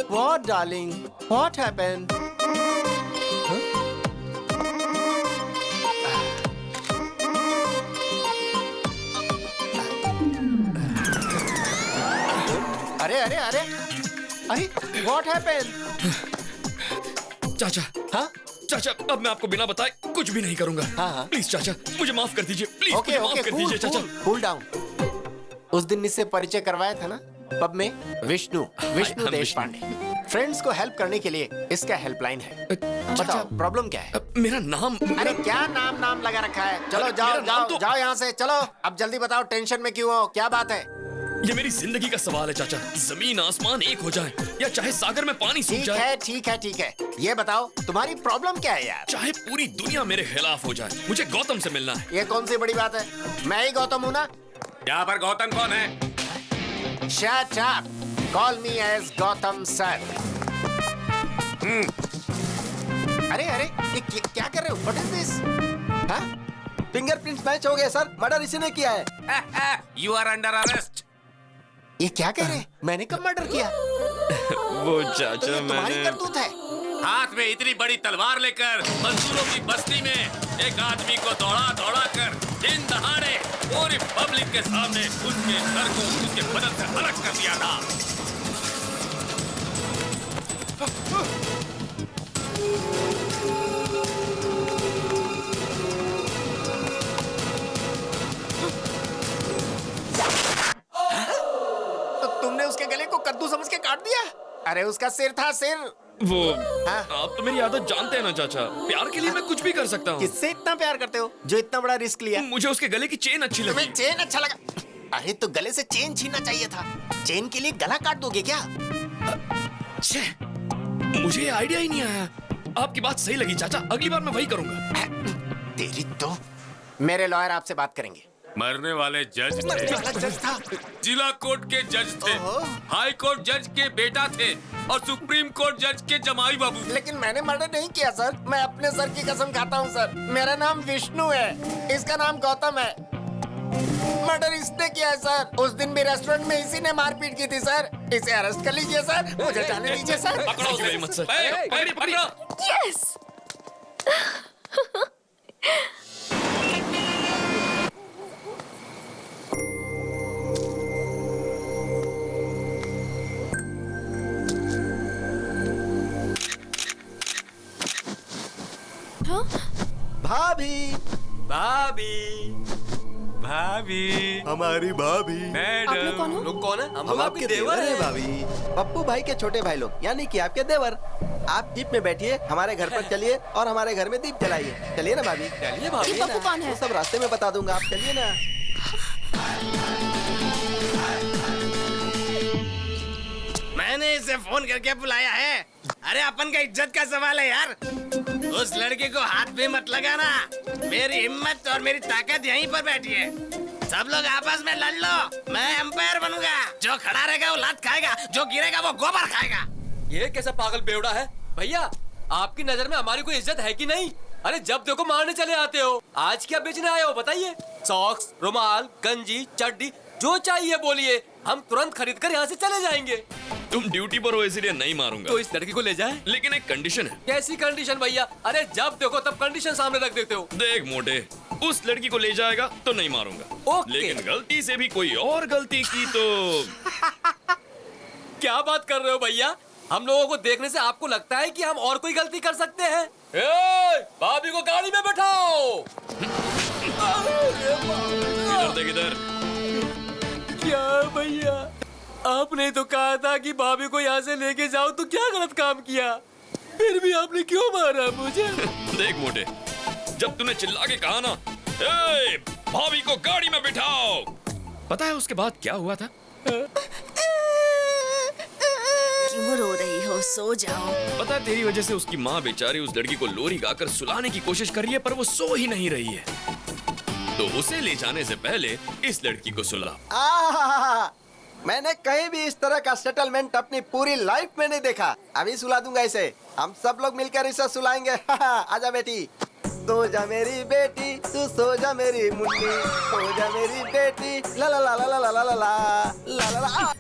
A: What, darling? What happened? अरे अरे अरे अरे What happened?
G: चाचा,
A: हाँ?
G: चाचा, अब मैं आपको बिना बताए कुछ भी नहीं करूंगा।
A: हाँ।
G: प्लीज चाचा, मुझे माफ कर दीजिए। प्लीज
A: ओके
G: माफ कर दीजिए चाचा।
A: Cool down. उस दिन इससे परिचय करवाया था ना पब में। विष्णु देश पांडे। फ्रेंड्स को हेल्प करने के लिए इसका हेल्पलाइन है। बताओ प्रॉब्लम क्या है?
G: मेरा नाम।
A: अरे क्या नाम लगा रखा है? चलो
G: अरे,
A: जाओ
G: मेरा नाम
A: जाओ जाओ यहाँ से, चलो। अब जल्दी बताओ, टेंशन में क्यों हो? क्या बात है?
G: ये मेरी जिंदगी का सवाल है चाचा। जमीन आसमान एक हो जाए या चाहे सागर में पानी सूख जाए।
A: ठीक है। ये बताओ तुम्हारी प्रॉब्लम क्या है यार?
G: चाहे पूरी दुनिया मेरे खिलाफ हो जाए, मुझे गौतम से मिलना है।
A: ये कौन सी बड़ी बात है? मैं ही गौतम हूँ ना।
E: यहाँ पर गौतम कौन है?
A: Shut up. Call me as Gautam sir. अरे ये क्या कर रहे हो? What is this? हाँ?
H: फिंगरप्रिंट्स मैच हो गए सर, मर्डर इसी ने किया है।
E: You are under arrest.
A: ये क्या कह रहे हैं? मैंने कब मर्डर किया?
G: वो चाचा,
A: तो ये तुम्हारी
G: मैंने
A: करतूत है।
E: हाथ में इतनी बड़ी तलवार लेकर मजदूरों की बस्ती में एक आदमी को दौड़ा कर दिन दहाड़े पूरी पब्लिक के सामने उसके सर को उसके बदन से अलग कर दिया था।
A: तो तुमने उसके गले को कद्दू समझ के काट दिया? अरे उसका सिर था, सिर।
G: वो आप तो मेरी आदत जानते हैं ना चाचा, प्यार के लिए मैं कुछ भी कर सकता हूँ।
A: किससे इतना प्यार करते हो जो इतना बड़ा रिस्क लिया?
G: मुझे उसके गले की चेन अच्छी लगी।
A: तुम्हें चेन अच्छा लगा? अरे तो गले से चेन छीनना चाहिए था। चेन के लिए गला काट दोगे क्या?
G: मुझे आइडिया ही नहीं आया। आपकी बात सही लगी चाचा, अगली बार मैं वही करूंगा।
A: तेरी तो। मेरे लॉयर आपसे बात करेंगे।
E: मरने वाले जज
A: था।
E: जिला कोर्ट के जज थे, हाई कोर्ट जज के बेटा थे और सुप्रीम कोर्ट जज के जमाई बाबू।
A: लेकिन मैंने मर्डर नहीं किया सर। मैं अपने सर की कसम खाता हूँ सर। मेरा नाम विष्णु है, इसका नाम गौतम है। मर्डर इसने किया है सर। उस दिन भी रेस्टोरेंट में इसी ने मारपीट की थी सर। इसे अरेस्ट कर लीजिए सर, मुझे जाने दीजिए सर।
G: पकड़ो उसे मत सर। पकड़ो।
L: यस।
H: भाभी
R: हमारी भाभी।
K: आप लोग कौन हो?
E: लोग कौन है?
H: हम आपके देवर हैं भाभी। पप्पू भाई के छोटे भाई लोग, यानी कि आपके देवर। आप जीप में बैठिए, हमारे घर पर चलिए और हमारे घर में दीप जलाइए। चलिए ना भाभी।
E: चलिए भाभी।
K: ये पप्पू कौन है?
H: वो सब रास्ते में बता दूंगा, आप चलिए ना।
J: मैंने इसे फोन करके बुलाया है। अरे अपन का इज्जत का सवाल है यार। उस लड़के को हाथ भी मत लगाना। मेरी हिम्मत और मेरी ताकत यहीं पर बैठी है। सब लोग आपस में लड़ लो, मैं अंपायर बनूंगा। जो खड़ा रहेगा वो लात खाएगा, जो गिरेगा वो गोबर खाएगा।
B: ये कैसा पागल बेवड़ा है भैया? आपकी नजर में हमारी कोई इज्जत है कि नहीं? अरे जब देखो मारने चले आते हो। आज क्या बेचने आए हो बताइए? सॉक्स, रुमाल, गंजी, चड्डी, जो चाहिए बोलिए, हम तुरंत खरीद कर यहाँ से चले जाएंगे।
G: तुम ड्यूटी पर हो इसलिए नहीं मारूंगा।
B: तो इस लड़की को ले जाए।
G: लेकिन एक कंडीशन है।
B: कैसी कंडीशन भैया? अरे जब देखो तब कंडीशन सामने रख देते हो।
G: देख मोटे, उस लड़की को ले जाएगा तो नहीं मारूंगा, लेकिन गलती से भी कोई और गलती की तो
B: क्या बात कर रहे हो भैया? हम लोगों को देखने से आपको लगता है कि हम और कोई गलती कर सकते हैं? भाभी को गाड़ी में बैठाओ।
G: इधर देख इधर।
B: क्या भैया, आपने तो कहा था कि भाभी को यहाँ से लेके जाओ, तो क्या गलत काम किया? फिर भी आपने क्यों मारा मुझे?
G: देख मोटे, जब तूने चिल्ला के कहा ना, ए, भाभी को गाड़ी में बिठाओ, पता है उसके बाद क्या हुआ था?
N: क्यों रो रही हो? सो जाओ।
G: पता है तेरी वजह से उसकी माँ बेचारी उस लड़की को लोरी गाकर सुलाने की कोशिश कर रही है, पर वो सो ही नहीं रही है। तो उसे ले जाने से पहले इस लड़की को सुला।
S: मैंने कहीं भी इस तरह का सेटलमेंट अपनी पूरी लाइफ में नहीं देखा। अभी सुला दूंगा इसे। हम सब लोग मिलकर इसे सुलाएंगे। आजा बेटी, सो जा मेरी बेटी, तू सो जा मेरी मुन्नी, सो जा मेरी बेटी। ला ला ला ला ला ला ला ला ला ला ला।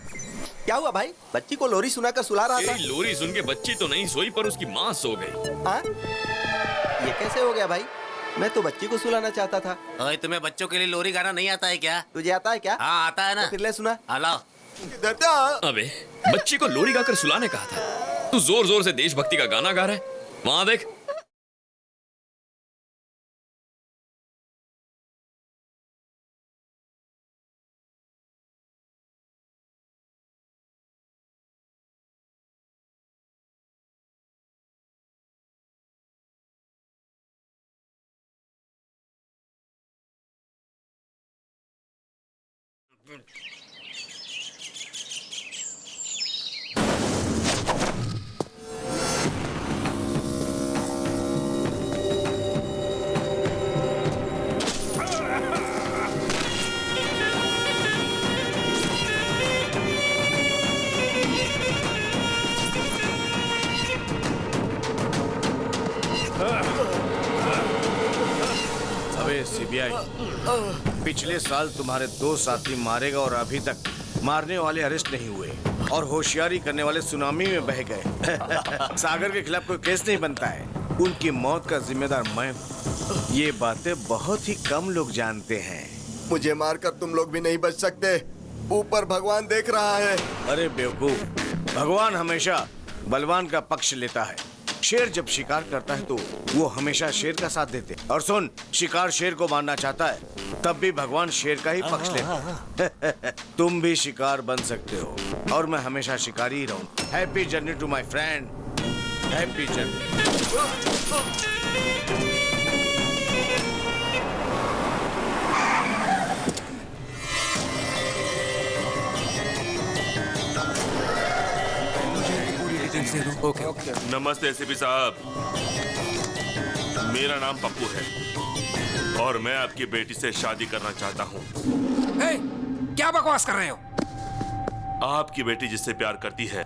S: क्या हुआ भाई? बच्ची को लोरी सुनाकर सुला रहा था।
G: लोरी सुन के बच्ची तो नहीं सोई, पर उसकी माँ सो गई।
S: हाँ? ये कैसे हो गया भाई? मैं तो बच्ची को सुलाना चाहता था।
J: ओए, तुम्हें बच्चों के लिए लोरी गाना नहीं आता है क्या?
S: तुझे आता है क्या?
J: हाँ आता है ना।
S: तो फिर ले सुना।
J: लाओ।
G: अबे बच्ची को लोरी गाकर सुलाने कहा था, तू जोर जोर से देशभक्ति का गाना गा रहा है। वहां देख।
R: सीबीआई, पिछले साल तुम्हारे 2 साथी मारे गए और अभी तक मारने वाले अरेस्ट नहीं हुए और होशियारी करने वाले सुनामी में बह गए। सागर के खिलाफ कोई केस नहीं बनता है। उनकी मौत का जिम्मेदार मैं हूँ। ये बातें बहुत ही कम लोग जानते हैं।
S: मुझे मारकर तुम लोग भी नहीं बच सकते। ऊपर भगवान देख रहा है।
R: अरे बेवकूफ, भगवान हमेशा बलवान का पक्ष लेता है। शेर जब शिकार करता है तो वो हमेशा शेर का साथ देते। और सुन, शिकार शेर को मारना चाहता है तब भी भगवान शेर का ही पक्ष लेते हैं। तुम भी शिकार बन सकते हो और मैं हमेशा शिकारी ही रहूं। Happy journey to my friend, happy journey.
D: Okay. नमस्ते एसीपी साहब, मेरा नाम पप्पू है और मैं आपकी बेटी से शादी करना चाहता हूँ।
C: क्या बकवास कर रहे हो?
D: आपकी बेटी जिससे प्यार करती है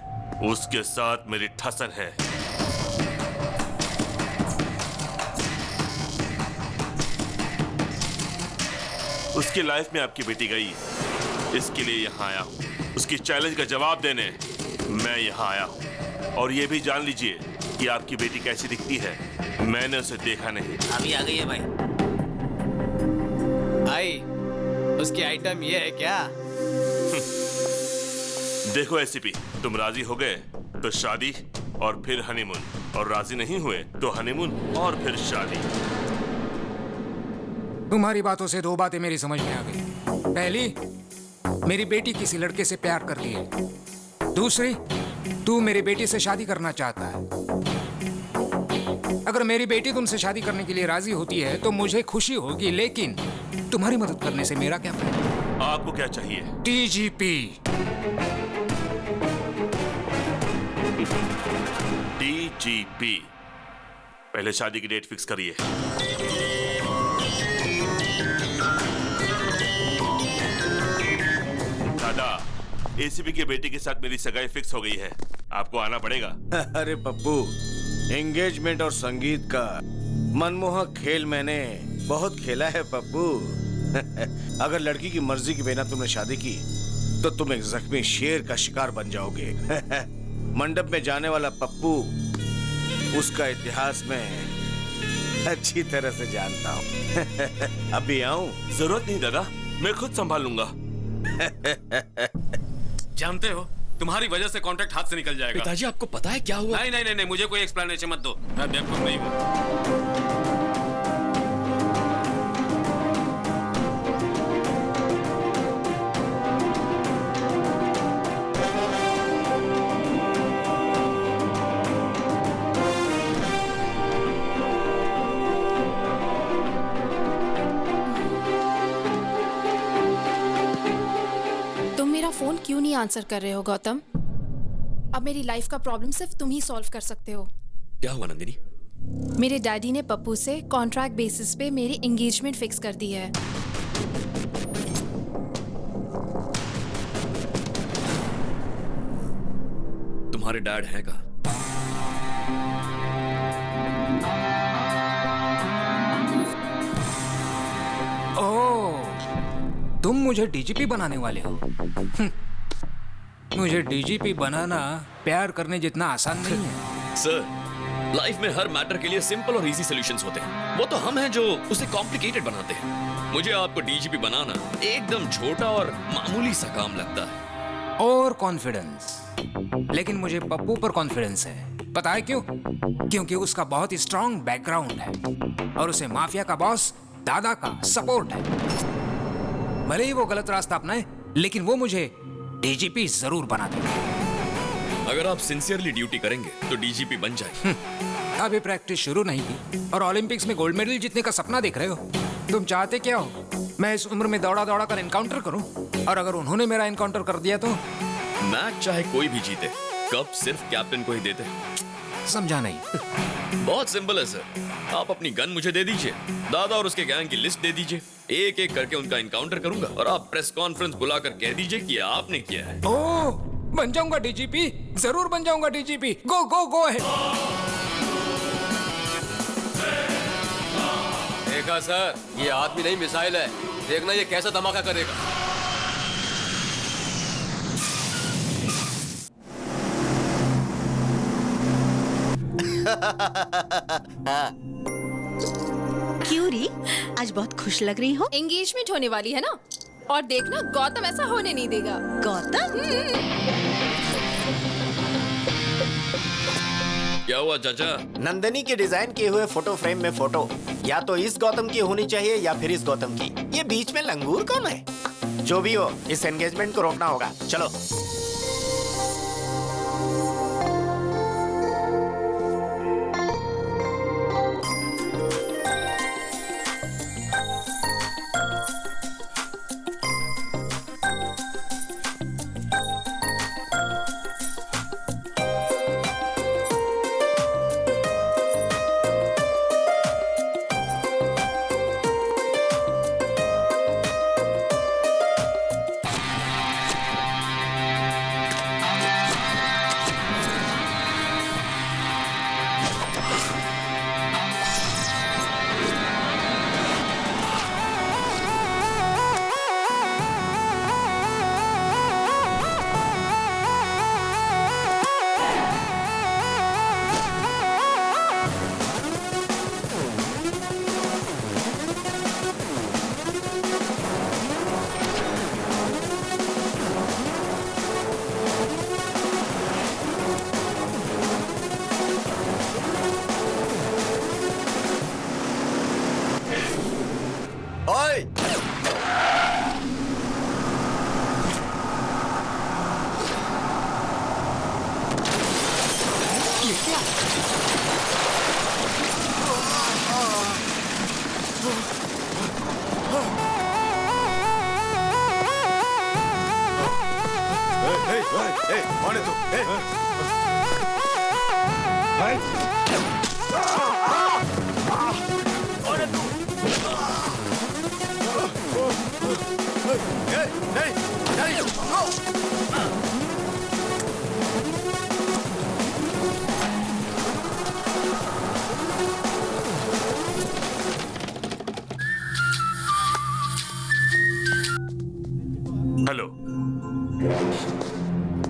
D: उसके साथ मेरी ठसन है। उसकी लाइफ में आपकी बेटी गई, इसके लिए यहाँ आया हूँ। उसकी चैलेंज का जवाब देने मैं यहाँ आया हूँ। और ये भी जान लीजिए कि आपकी बेटी कैसी दिखती है। मैंने उसे देखा नहीं।
J: अभी आ गई है भाई।
H: भाई, उसकी आइटम ये है क्या?
D: देखो एसीपी, तुम राजी हो गए तो शादी और फिर हनीमून, और राजी नहीं हुए तो हनीमून और फिर शादी।
C: तुम्हारी बातों से 2 बातें मेरी समझ में आ गई। पहली, मेरी बेटी किसी लड़के से प्यार करती है। दूसरी, तू मेरी बेटी से शादी करना चाहता है। अगर मेरी बेटी तुमसे शादी करने के लिए राजी होती है तो मुझे खुशी होगी, लेकिन तुम्हारी मदद करने से मेरा क्या फायदा?
D: आपको क्या चाहिए?
C: डीजीपी।
D: डीजीपी, पहले शादी की डेट फिक्स करिए। दादा, एसीपी की बेटी के साथ मेरी सगाई फिक्स हो गई है। आपको आना पड़ेगा।
R: अरे पप्पू, एंगेजमेंट और संगीत का मनमोहक खेल मैंने बहुत खेला है पप्पू। अगर लड़की की मर्जी के बिना तुमने शादी की तो तुम एक जख्मी शेर का शिकार बन जाओगे। मंडप में जाने वाला पप्पू उसका इतिहास में अच्छी तरह से जानता हूँ। अभी आऊं?
D: जरूरत नहीं दादा, मैं खुद संभाल लूंगा।
E: जानते हो, तुम्हारी वजह से कॉन्ट्रैक्ट हाथ से निकल जाएगा।
G: पिताजी आपको पता है क्या हुआ?
E: नहीं नहीं नहीं, मुझे कोई एक्सप्लेनेशन मत दो, मैं बेवकूफ नहीं हूँ।
K: फोन क्यों नहीं आंसर कर रहे हो गौतम? अब मेरी लाइफ का प्रॉब्लम सिर्फ तुम ही सॉल्व कर सकते हो।
G: क्या हुआ नंदिनी?
K: मेरे डैडी ने पप्पू से कॉन्ट्रैक्ट बेसिस पे मेरी एंगेजमेंट फिक्स कर दी है।
G: तुम्हारे डैड हैं कहाँ?
C: तुम मुझे डीजीपी बनाने वाले हो? मुझे डीजीपी बनाना प्यार करने जितना आसान नहीं है।
G: सर, लाइफ में हर मैटर के लिए सिंपल और इजी सॉल्यूशंस होते हैं। वो तो हम हैं जो उसे कॉम्प्लिकेटेड बनाते हैं। मुझे आपको डीजीपी बनाना एकदम छोटा और मामूली सा काम लगता है।
C: और कॉन्फिडेंस, लेकिन मुझे पप्पू पर कॉन्फिडेंस है। पता है क्यों? क्योंकि उसका बहुत ही स्ट्रॉन्ग बैकग्राउंड है और उसे माफिया का बॉस दादा का सपोर्ट है। भले ही वो गलत रास्ता अपनाए, लेकिन वो मुझे डीजीपी जरूर बना देगा।
G: अगर आप सिंसियरली ड्यूटी करेंगे तो डीजीपी बन जाएंगे।
C: अभी प्रैक्टिस शुरू नहीं की और ओलंपिक्स में गोल्ड मेडल जीतने का सपना देख रहे हो? तुम चाहते क्या हो? मैं इस उम्र में दौड़ा दौड़ा कर एनकाउंटर करूं? और अगर उन्होंने मेरा एनकाउंटर कर दिया तो?
G: मैच चाहे कोई भी जीते, कप सिर्फ कैप्टन को ही देते।
C: समझा नहीं।
G: बहुत सिंपल है सर। आप अपनी गन मुझे दे दीजिए, दादा और उसके गैंग की लिस्ट दे दीजिए, एक एक करके उनका एनकाउंटर करूंगा और आप प्रेस कॉन्फ्रेंस बुलाकर कह दीजिए कि आपने किया है।
C: ओह, बन जाऊंगा डीजीपी, जरूर बन जाऊंगा डीजीपी। गो गो गो अहेड।
B: देखा सर, ये आदमी नहीं मिसाइल है। देखना ये कैसा धमाका करेगा।
M: क्यों री, आज बहुत खुश लग रही हो?
K: एंगेजमेंट होने वाली है ना, और देखना गौतम ऐसा होने नहीं देगा।
M: गौतम?
G: क्या हुआ चाचा?
A: नंदिनी के डिजाइन किए हुए फोटो फ्रेम में फोटो या तो इस गौतम की होनी चाहिए या फिर इस गौतम की। ये बीच में लंगूर कौन है? जो भी हो, इस एंगेजमेंट को रोकना होगा। चलो।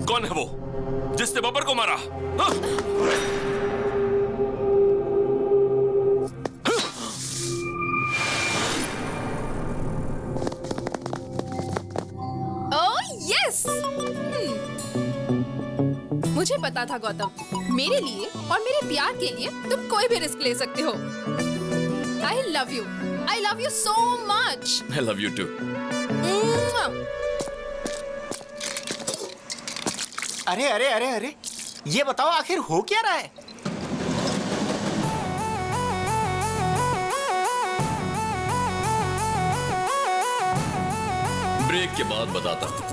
D: कौन है वो जिसने बब्बर को मारा? हाँ?
K: मुझे पता था गौतम, मेरे लिए और मेरे प्यार के लिए तुम कोई भी रिस्क ले सकते हो। I love you so much.
G: I love you too.
A: अरे अरे अरे अरे, ये बताओ आखिर हो क्या रहा है?
G: ब्रेक के बाद बताता हूँ।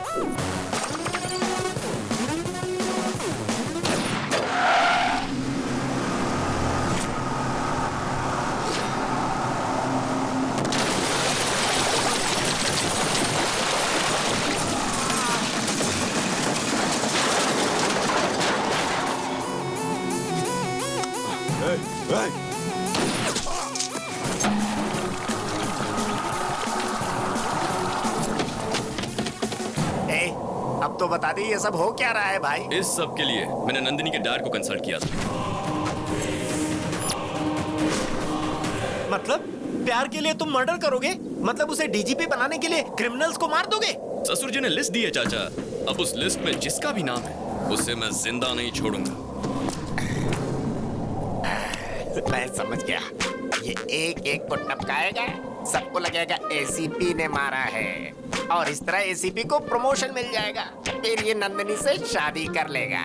A: अब तो बता दी ये सब हो क्या रहा है भाई?
G: इस सब के लिए मैंने नंदिनी के डैड को कंसल्ट किया था।
A: मतलब प्यार के लिए तुम मर्डर करोगे? मतलब उसे डीजीपी बनाने के लिए क्रिमिनल्स को मार दोगे?
G: ससुर जी ने लिस्ट दी है चाचा। अब उस लिस्ट में जिसका भी नाम है उसे मैं जिंदा नहीं छोड़ूंगा।
A: मैं समझ गया, ये एक एक को टपकाएगा, सबको लगेगा एसीपी ने मारा है, और इस तरह एसीपी को प्रमोशन मिल जाएगा, फिर ये नंदिनी से शादी कर लेगा।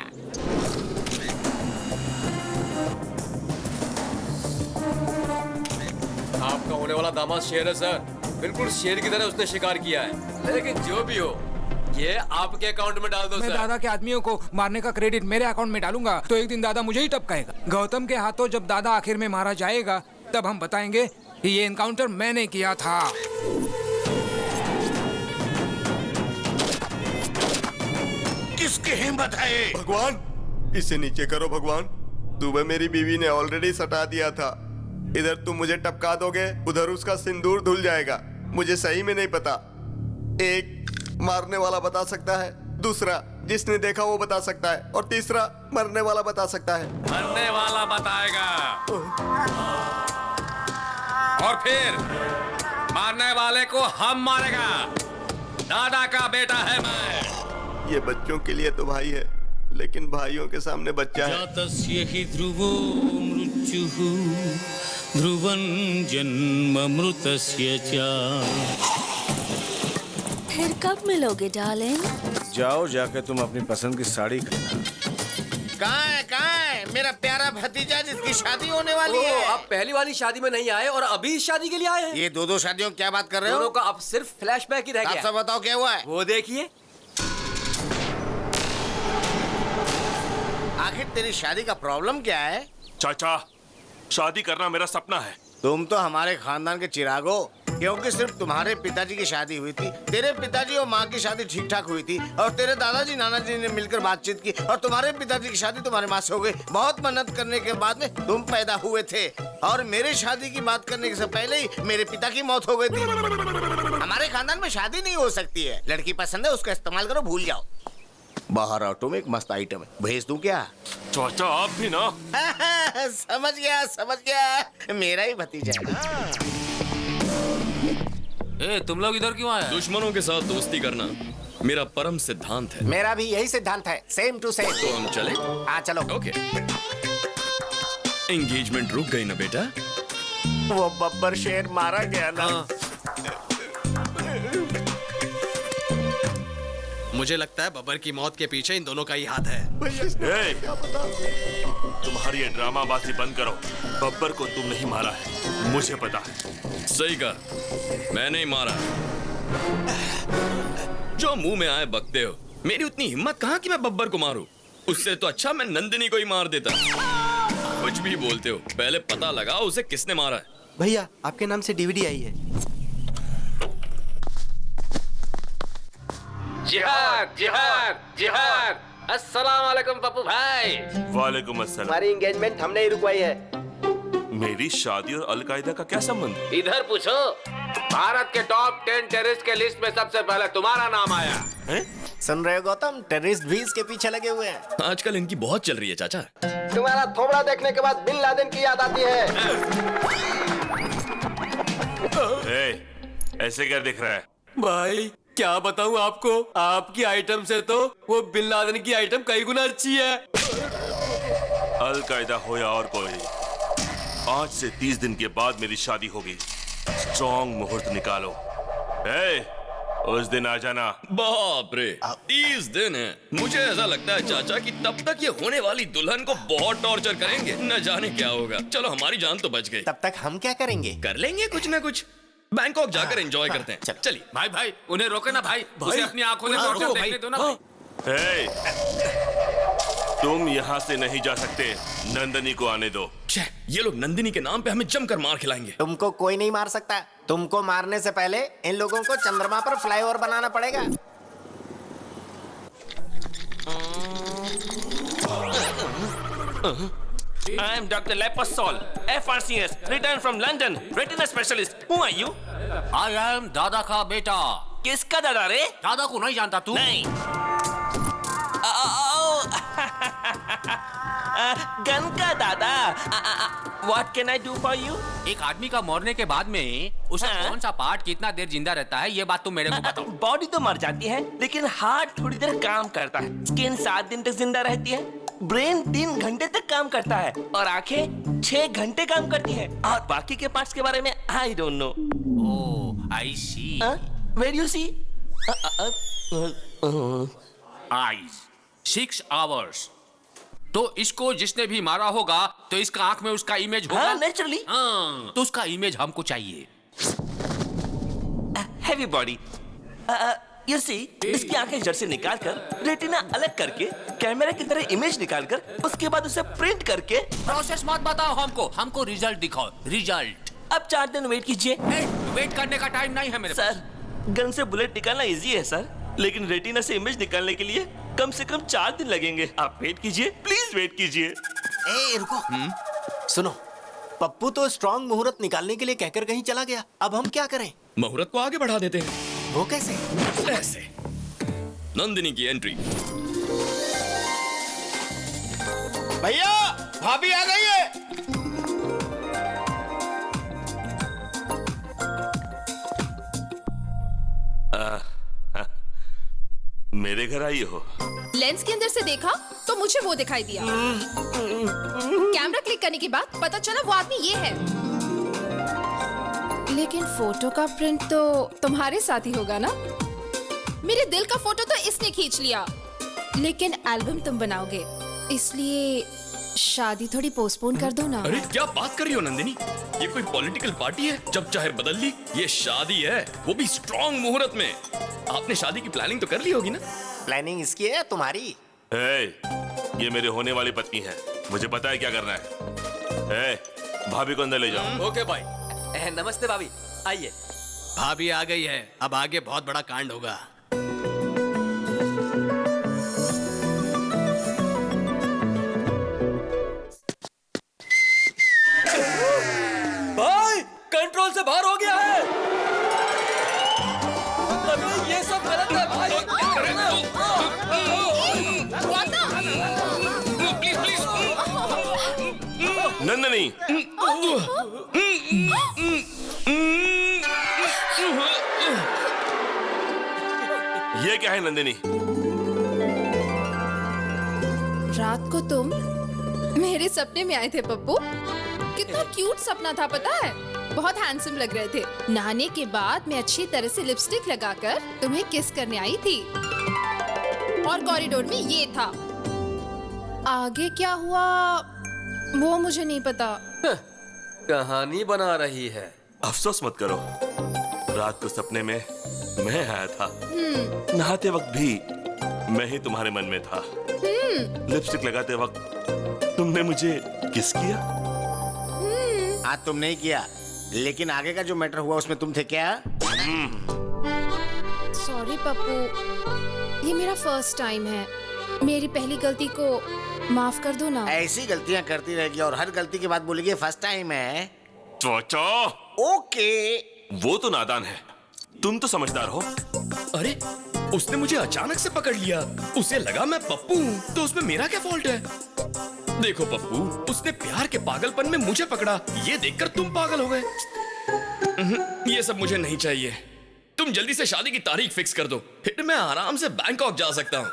B: आपका होने वाला दामाद शेर है सर, बिल्कुल शेर की तरह उसने शिकार किया है। लेकिन जो भी हो, ये आपके अकाउंट में डाल दो
C: मैं
B: सर।
C: दादा के आदमियों को मारने का क्रेडिट मेरे अकाउंट में डालूंगा तो एक दिन दादा मुझे ही टपकाएगा। गौतम के हाथों जब दादा आखिर में मारा जाएगा तब हम बताएंगे कि ये एनकाउंटर मैंने किया था।
R: किसकी हिम्मत है?
S: भगवान, इसे नीचे करो भगवान। सुबह मेरी बीवी ने ऑलरेडी सटा दिया था, इधर तुम मुझे टपका दोगे, उधर उसका सिंदूर धुल जाएगा। मुझे सही में नहीं पता। एक मारने वाला बता सकता है, दूसरा जिसने देखा वो बता सकता है, और तीसरा मरने वाला बता सकता है।
E: मरने वाला बताएगा, और फिर मारने वाले को हम मारेगा। दादा का बेटा है मैं।
S: ये बच्चों के लिए तो भाई है, लेकिन भाइयों के सामने बच्चा है।
T: जातस्य हि ध्रुवो मृत्युः ध्रुवं जन्ममृतस्य च।
N: फिर कब मिलोगे डार्लिंग?
R: जाओ जाके तुम अपनी पसंद की साड़ी खरीदना।
J: कहाँ है मेरा प्यारा भतीजा जिसकी शादी होने वाली है?
B: आप पहली वाली शादी में नहीं आए और अभी इस शादी के लिए आए हैं।
R: ये दो शादियों क्या बात कर रहे हो?
B: दोनों का अब सिर्फ फ्लैशबैक ही रह गया।
R: आप सब बताओ क्या हुआ है?
B: वो देखिए।
R: आखिर तेरी शादी का प्रॉब्लम क्या है?
D: चाचा, शादी करना मेरा सपना है।
R: तुम तो हमारे खानदान के चिराग हो, क्योंकि सिर्फ तुम्हारे पिताजी की शादी हुई थी, तेरे पिताजी और माँ की शादी ठीक ठाक हुई थी, और तेरे दादाजी नानाजी ने मिलकर बातचीत की, और तुम्हारे पिताजी की शादी तुम्हारे माँ से हो गई। बहुत मेहनत करने के बाद में तुम पैदा हुए थे, और मेरे शादी की बात करने से पहले ही मेरे पिता की मौत हो गई थी। हमारे खानदान में शादी नहीं हो सकती है। लड़की पसंद है, उसका इस्तेमाल करो, भूल जाओ। बाहर ऑटो में एक मस्त आइटम है, भेज दूं क्या?
D: चाचा आप भी ना।
R: समझ गया, मेरा ही भतीजा है।
B: ए, तुम लोग इधर क्यों आए?
G: दुश्मनों के साथ दोस्ती करना मेरा परम सिद्धांत है।
A: मेरा भी यही सिद्धांत है, सेम टू सेम।
G: तो हम चले?
A: हाँ चलो।
G: ओके। एंगेजमेंट रुक गई ना बेटा?
A: वो बब्बर शेर मारा गया ना।
H: मुझे लगता है बब्बर की मौत के पीछे इन दोनों का ही हाथ है।
D: तुम्हारी ये ड्रामाबाजी बंद करो। बब्बर को तुम नहीं मारा है, मुझे पता है।
G: सही कहा, मैं नहीं मारा। जो मुंह में आए बकते हो। मेरी उतनी हिम्मत कहाँ कि मैं बब्बर को मारूं? उससे तो अच्छा मैं नंदिनी को ही मार देता। कुछ भी बोलते हो, पहले पता लगाओ उसे किसने मारा है।
O: भैया, आपके नाम से डीवीडी आई है।
E: जिहाद जिहाद जिहाद। अस्सलाम वालेकुम पप्पू भाई।
D: वालेकुम अस्सलाम।
S: हमारी एंगेजमेंट हमने ही रुकवाई है।
D: मेरी शादी और अलकायदा का क्या संबंध?
E: इधर पूछो। भारत के टॉप 10 टेररिस्ट के लिस्ट में सबसे पहले तुम्हारा नाम आया।
A: सुन रहे हो गौतम, टेररिस्ट भी इसके पीछे लगे हुए हैं।
G: आजकल इनकी बहुत चल रही है चाचा।
S: तुम्हारा थोबड़ा देखने के बाद बिन लादेन की याद आती है।
D: ऐसे क्या दिख रहा है?
B: भाई क्या बताऊं आपको, आपकी आइटम से तो वो बिन लादेन की आइटम कई गुना अच्छी है।
D: अल-कायदा हो या और कोई, आज से 30 दिन के बाद मेरी शादी होगी। स्ट्रॉन्ग मुहूर्त निकालो। उस दिन आ जाना।
G: बाप रे, 30 दिन है। मुझे ऐसा लगता है चाचा कि तब तक ये होने वाली दुल्हन को बहुत टॉर्चर करेंगे, न जाने क्या होगा। चलो हमारी जान तो बच गई।
A: तब तक हम क्या करेंगे?
G: कर लेंगे कुछ ना कुछ। बैंकॉक जाकर एंजॉय करते हैं। चलिए
E: भाई भाई उन्हें रोके ना भाई, उसे अपनी आंखों से टॉर्चर देखने दो ना भाई।
D: तुम यहाँ से नहीं जा सकते, नंदनी को आने दो।
G: ये लोग नंदिनी के नाम पे हमें जमकर मार खिलाएंगे।
A: तुमको कोई नहीं मार सकता। तुमको मारने से पहले इन लोगों को चंद्रमा पर फ्लाईओवर बनाना पड़ेगा।
E: I am Dr. Lepersol, FRCS, returned from London, retina specialist. Who are you? I am दादा का बेटा। किसका दादा रे? दादा को नहीं जानता तू? नहीं। गन का दादा। What can I do for you?
C: एक आदमी का मरने के बाद में उसे कौन सा पार्ट कितना देर जिंदा रहता है, ये बात तुम मेरे को बताओ।
E: बॉडी तो मर जाती है, लेकिन हार्ट थोड़ी देर काम करता है। स्किन 7 दिन तक जिंदा रहती है। ब्रेन 3 घंटे तक काम करता है और आंखें 6 घंटे काम करती है। और बाकी के पार्ट्स के बारे में I don't know.
C: Oh, I see.
E: Where you see?
C: Eyes 6 hours. तो इसको जिसने भी मारा होगा तो इसका आंख में उसका इमेज होगा।
E: हाँ, नेचुरली।
C: हाँ, तो उसका इमेज हमको चाहिए।
E: Heavy body. You see, इसकी आंखें जड़ से निकालकर रेटिना अलग करके कैमरे की तरह इमेज निकालकर उसके बाद उसे प्रिंट करके।
C: प्रोसेस मत बताओ हमको रिजल्ट दिखाओ। रिजल्ट।
E: अब 4 दिन वेट कीजिए।
C: वेट करने का टाइम नहीं है मेरे
E: पास। सर, गन से बुलेट निकालना इजी है सर, लेकिन रेटिना से इमेज निकालने के लिए कम से कम 4 दिन लगेंगे। आप वेट कीजिए, प्लीज वेट कीजिए।
A: रुको। सुनो, पप्पू तो स्ट्रॉन्ग मुहूर्त निकालने के लिए कहकर कहीं चला गया। अब हम क्या करें?
G: मुहूर्त को आगे बढ़ा देते हैं।
A: वो कैसे?
G: ऐसे। नंदिनी की एंट्री।
R: भैया, भाभी आ गई है।
D: मेरे घर आई हो?
K: लेंस के अंदर से देखा तो मुझे वो दिखाई दिया। कैमरा क्लिक करने के बाद पता चला वो आदमी ये है। लेकिन फोटो का प्रिंट तो तुम्हारे साथ ही होगा ना? मेरे दिल का फोटो तो इसने खींच लिया, लेकिन एल्बम तुम बनाओगे, इसलिए शादी थोड़ी पोस्टपोन कर दो ना।
G: अरे क्या बात कर रही हो नंदिनी? ये कोई पॉलिटिकल पार्टी है जब चाहे बदल ली? ये शादी है, वो भी स्ट्रॉन्ग मुहूर्त में। आपने शादी की प्लानिंग तो कर ली होगी ना?
A: प्लानिंग इसकी है तुम्हारी?
D: ये मेरे होने वाली पत्नी है, मुझे पता है क्या करना है। भाभी को अंदर ले जाओ।
B: ओके भाई।
E: नमस्ते भाभी, आइए।
H: भाभी आ गई है, अब आगे बहुत बड़ा कांड होगा।
B: भाई कंट्रोल से बाहर हो गया है। अबे ये सब गलत है भाई।
G: Please please.
D: नंदनी, ये क्या है नंदिनी?
K: रात को तुम मेरे सपने में आए थे पप्पू। कितना क्यूट सपना था पता है? बहुत हैंडसम लग रहे थे। नहाने के बाद मैं अच्छी तरह से लिपस्टिक लगाकर तुम्हें किस करने आई थी और कॉरिडोर में ये था। आगे क्या हुआ वो मुझे नहीं पता।
B: कहानी बना रही है।
D: अफसोस मत करो, रात को सपने में मैं आया था। नहाते वक्त भी मैं ही तुम्हारे मन में था। लिपस्टिक लगाते वक्त तुमने मुझे किस किया?
R: आज तुम नहीं किया, लेकिन आगे का जो मैटर हुआ उसमें तुम थे क्या?
K: सॉरी पप्पू, ये मेरा फर्स्ट टाइम है। मेरी पहली गलती को माफ कर दो ना।
R: ऐसी गलतियां करती रहेगी और हर गलती के बाद बोलेगी फर्स्ट टाइम है।
D: चाचा।
R: ओके,
D: वो तो नादान है, तुम तो समझदार हो।
G: अरे उसने मुझे अचानक से पकड़ लिया, उसे लगा मैं पप्पू हूँ, तो उसमें मेरा क्या फॉल्ट है? देखो पप्पू, उसने प्यार के पागलपन में मुझे पकड़ा, ये देखकर तुम पागल हो गए। ये सब मुझे नहीं चाहिए। तुम जल्दी से शादी की तारीख फिक्स कर दो, फिर मैं आराम से बैंकॉक जा सकता हूँ।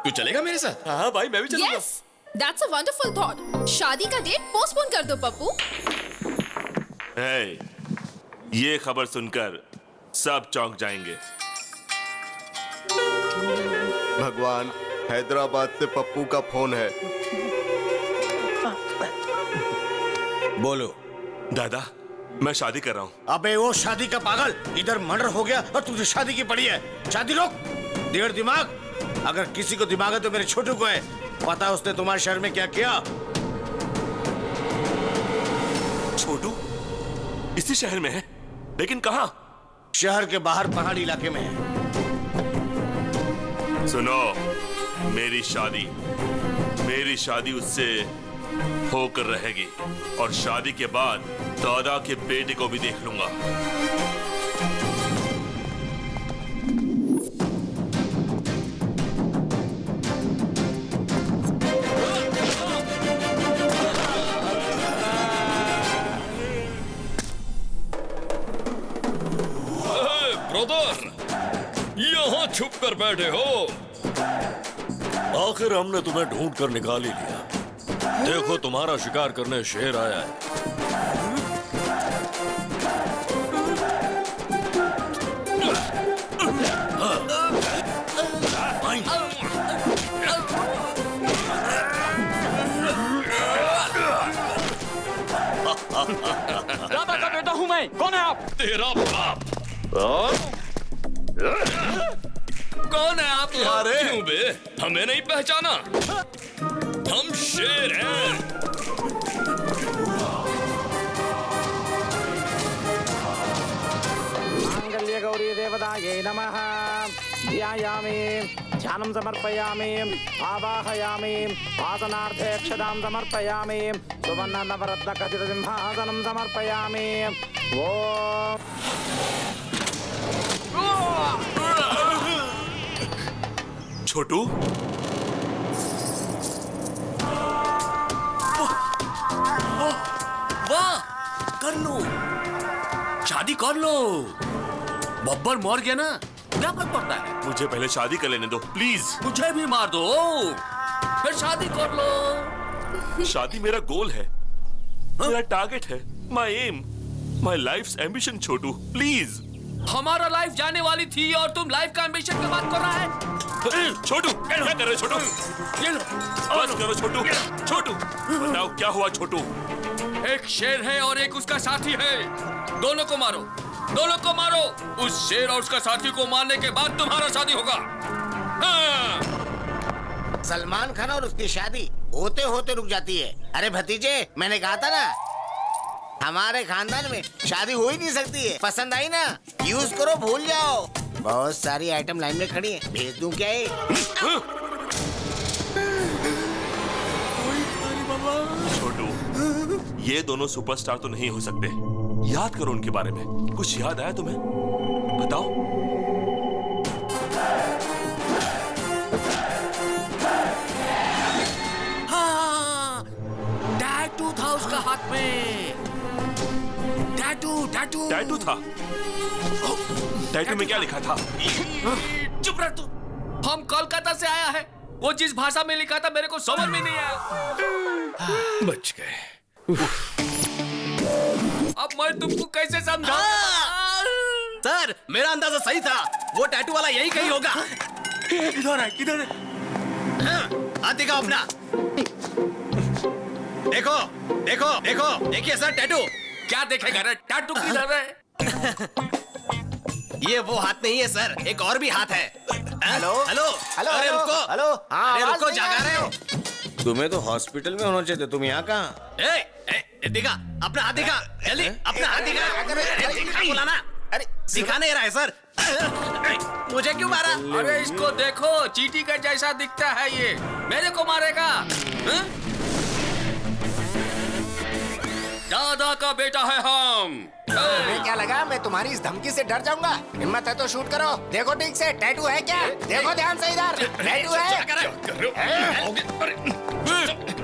G: तू चलेगा मेरे साथ?
D: हाँ भाई, मैं भी चलूंगा।
K: Yes, that's a wonderful thought. शादी का डेट पोस्टपोन कर दो पप्पू।
D: Hey, ये खबर सुनकर सब चौंक जाएंगे।
S: भगवान, हैदराबाद से पप्पू का फोन है।
R: बोलो।
D: दादा, मैं शादी कर रहा हूँ।
R: अबे वो शादी का पागल, इधर मर्डर हो गया और तुझे शादी की पड़ी है। शादी रोक। डेढ़ दिमाग, अगर किसी को दिमाग है तो मेरे छोटू को है। पता है उसने तुम्हारे शहर में क्या किया?
D: छोटू इसी शहर में है, लेकिन कहाँ?
R: शहर के बाहर पहाड़ी इलाके में है।
D: सुनो, मेरी शादी उससे होकर रहेगी, और शादी के बाद दादा के बेटे को भी देख लूंगा।
G: ब्रदर, यहाँ छुप कर बैठे हो?
U: आखिर हमने तुम्हें ढूंढ कर निकाल ही लिया। देखो, तुम्हारा शिकार करने शेर आया है।
T: दादा का बेटा हूँ मैं। कौन है आप?
G: तेरा बाप। कौन है आप? क्यों बे? हमें नहीं पहचाना? हम शेर हैं।
I: मांगल्य गौरी देवतायै नमः। ध्यायामि, ध्यानं समर्पयामि, आवाहयामि, वासनार्थे अक्षतां समर्पयामि, सुवर्ण नवरत्न खचित सिंहासनं समर्पयामि।
D: छोटू,
E: वाह, कर लो, शादी कर लो। बब्बर मर गया ना, क्या फर्क पड़ता है?
D: मुझे पहले शादी कर लेने दो प्लीज।
E: मुझे भी मार दो, फिर शादी कर लो।
D: शादी मेरा गोल है, मेरा टारगेट है, my aim, my life's ambition. Chhotu please.
E: हमारा लाइफ जाने वाली थी और तुम लाइफ का एम्बिशन की बात कर रहा है?
D: छोटू, क्या कर रहे हो छोटू?
E: ये लो,
D: आवाज करो छोटू। छोटू, बताओ क्या हुआ छोटू?
E: एक शेर है और एक उसका साथी है, दोनों को मारो, दोनों को मारो। उस शेर और उसका साथी को मारने के बाद तुम्हारा शादी होगा। हाँ।
R: सलमान खान और उसकी शादी होते होते रुक जाती है। अरे भतीजे, मैंने कहा था ना, हमारे खानदान में शादी हो ही नहीं सकती है। पसंद आई ना, यूज करो, भूल जाओ। बहुत सारी आइटम लाइन में खड़ी है, भेज दूं क्या ये?
D: छोटू, ये दोनों सुपरस्टार तो नहीं हो सकते। याद करो उनके बारे में। कुछ याद आया तुम्हें? बताओ।
E: हाँ, टैटू था उसका हाथ में। टैटू
D: था। टैटू में क्या लिखा था?
E: चुप रह तू। हम कोलकाता से आया है, वो जिस भाषा में लिखा था मेरे को समझ में नहीं आया।
G: बच गए।
E: अब मैं तुमको कैसे समझाऊं?
J: सर, मेरा अंदाजा सही था, वो टैटू वाला यही कहीं होगा।
D: किधर है?
J: हाथ दिखाओ अपना। देखो, देखो, देखो, देखिए सर टैटू।
E: क्या देखेगा रे? टैटू किधर है?
J: ये वो हाथ नहीं है सर, एक और भी हाथ है।
S: हेलो,
J: हेलो,
S: हेलो,
J: अरे रुको,
S: हेलो,
J: अरे रुको, जागा रहे हो?
R: तुम्हें तो हॉस्पिटल में होना चाहिए, तुम यहाँ कहाँ?
J: दिखा, अपना हाथ दिखा, जल्दी, अपना हाथ दिखा। अरे दिखा बोला ना, अरे दिखा नहीं रहा है सर। मुझे क्यों मारा?
E: अरे इसको देखो, चींटी का जैसा दिखता है ये, मेरे को मारेगा? दादा का बेटा है हम।
S: क्या लगा
A: लगा मैं तुम्हारी इस धमकी से डर जाऊंगा? हिम्मत है तो शूट करो। देखो ठीक से, टैटू है क्या? देखो ध्यान से इधर, टैटू है।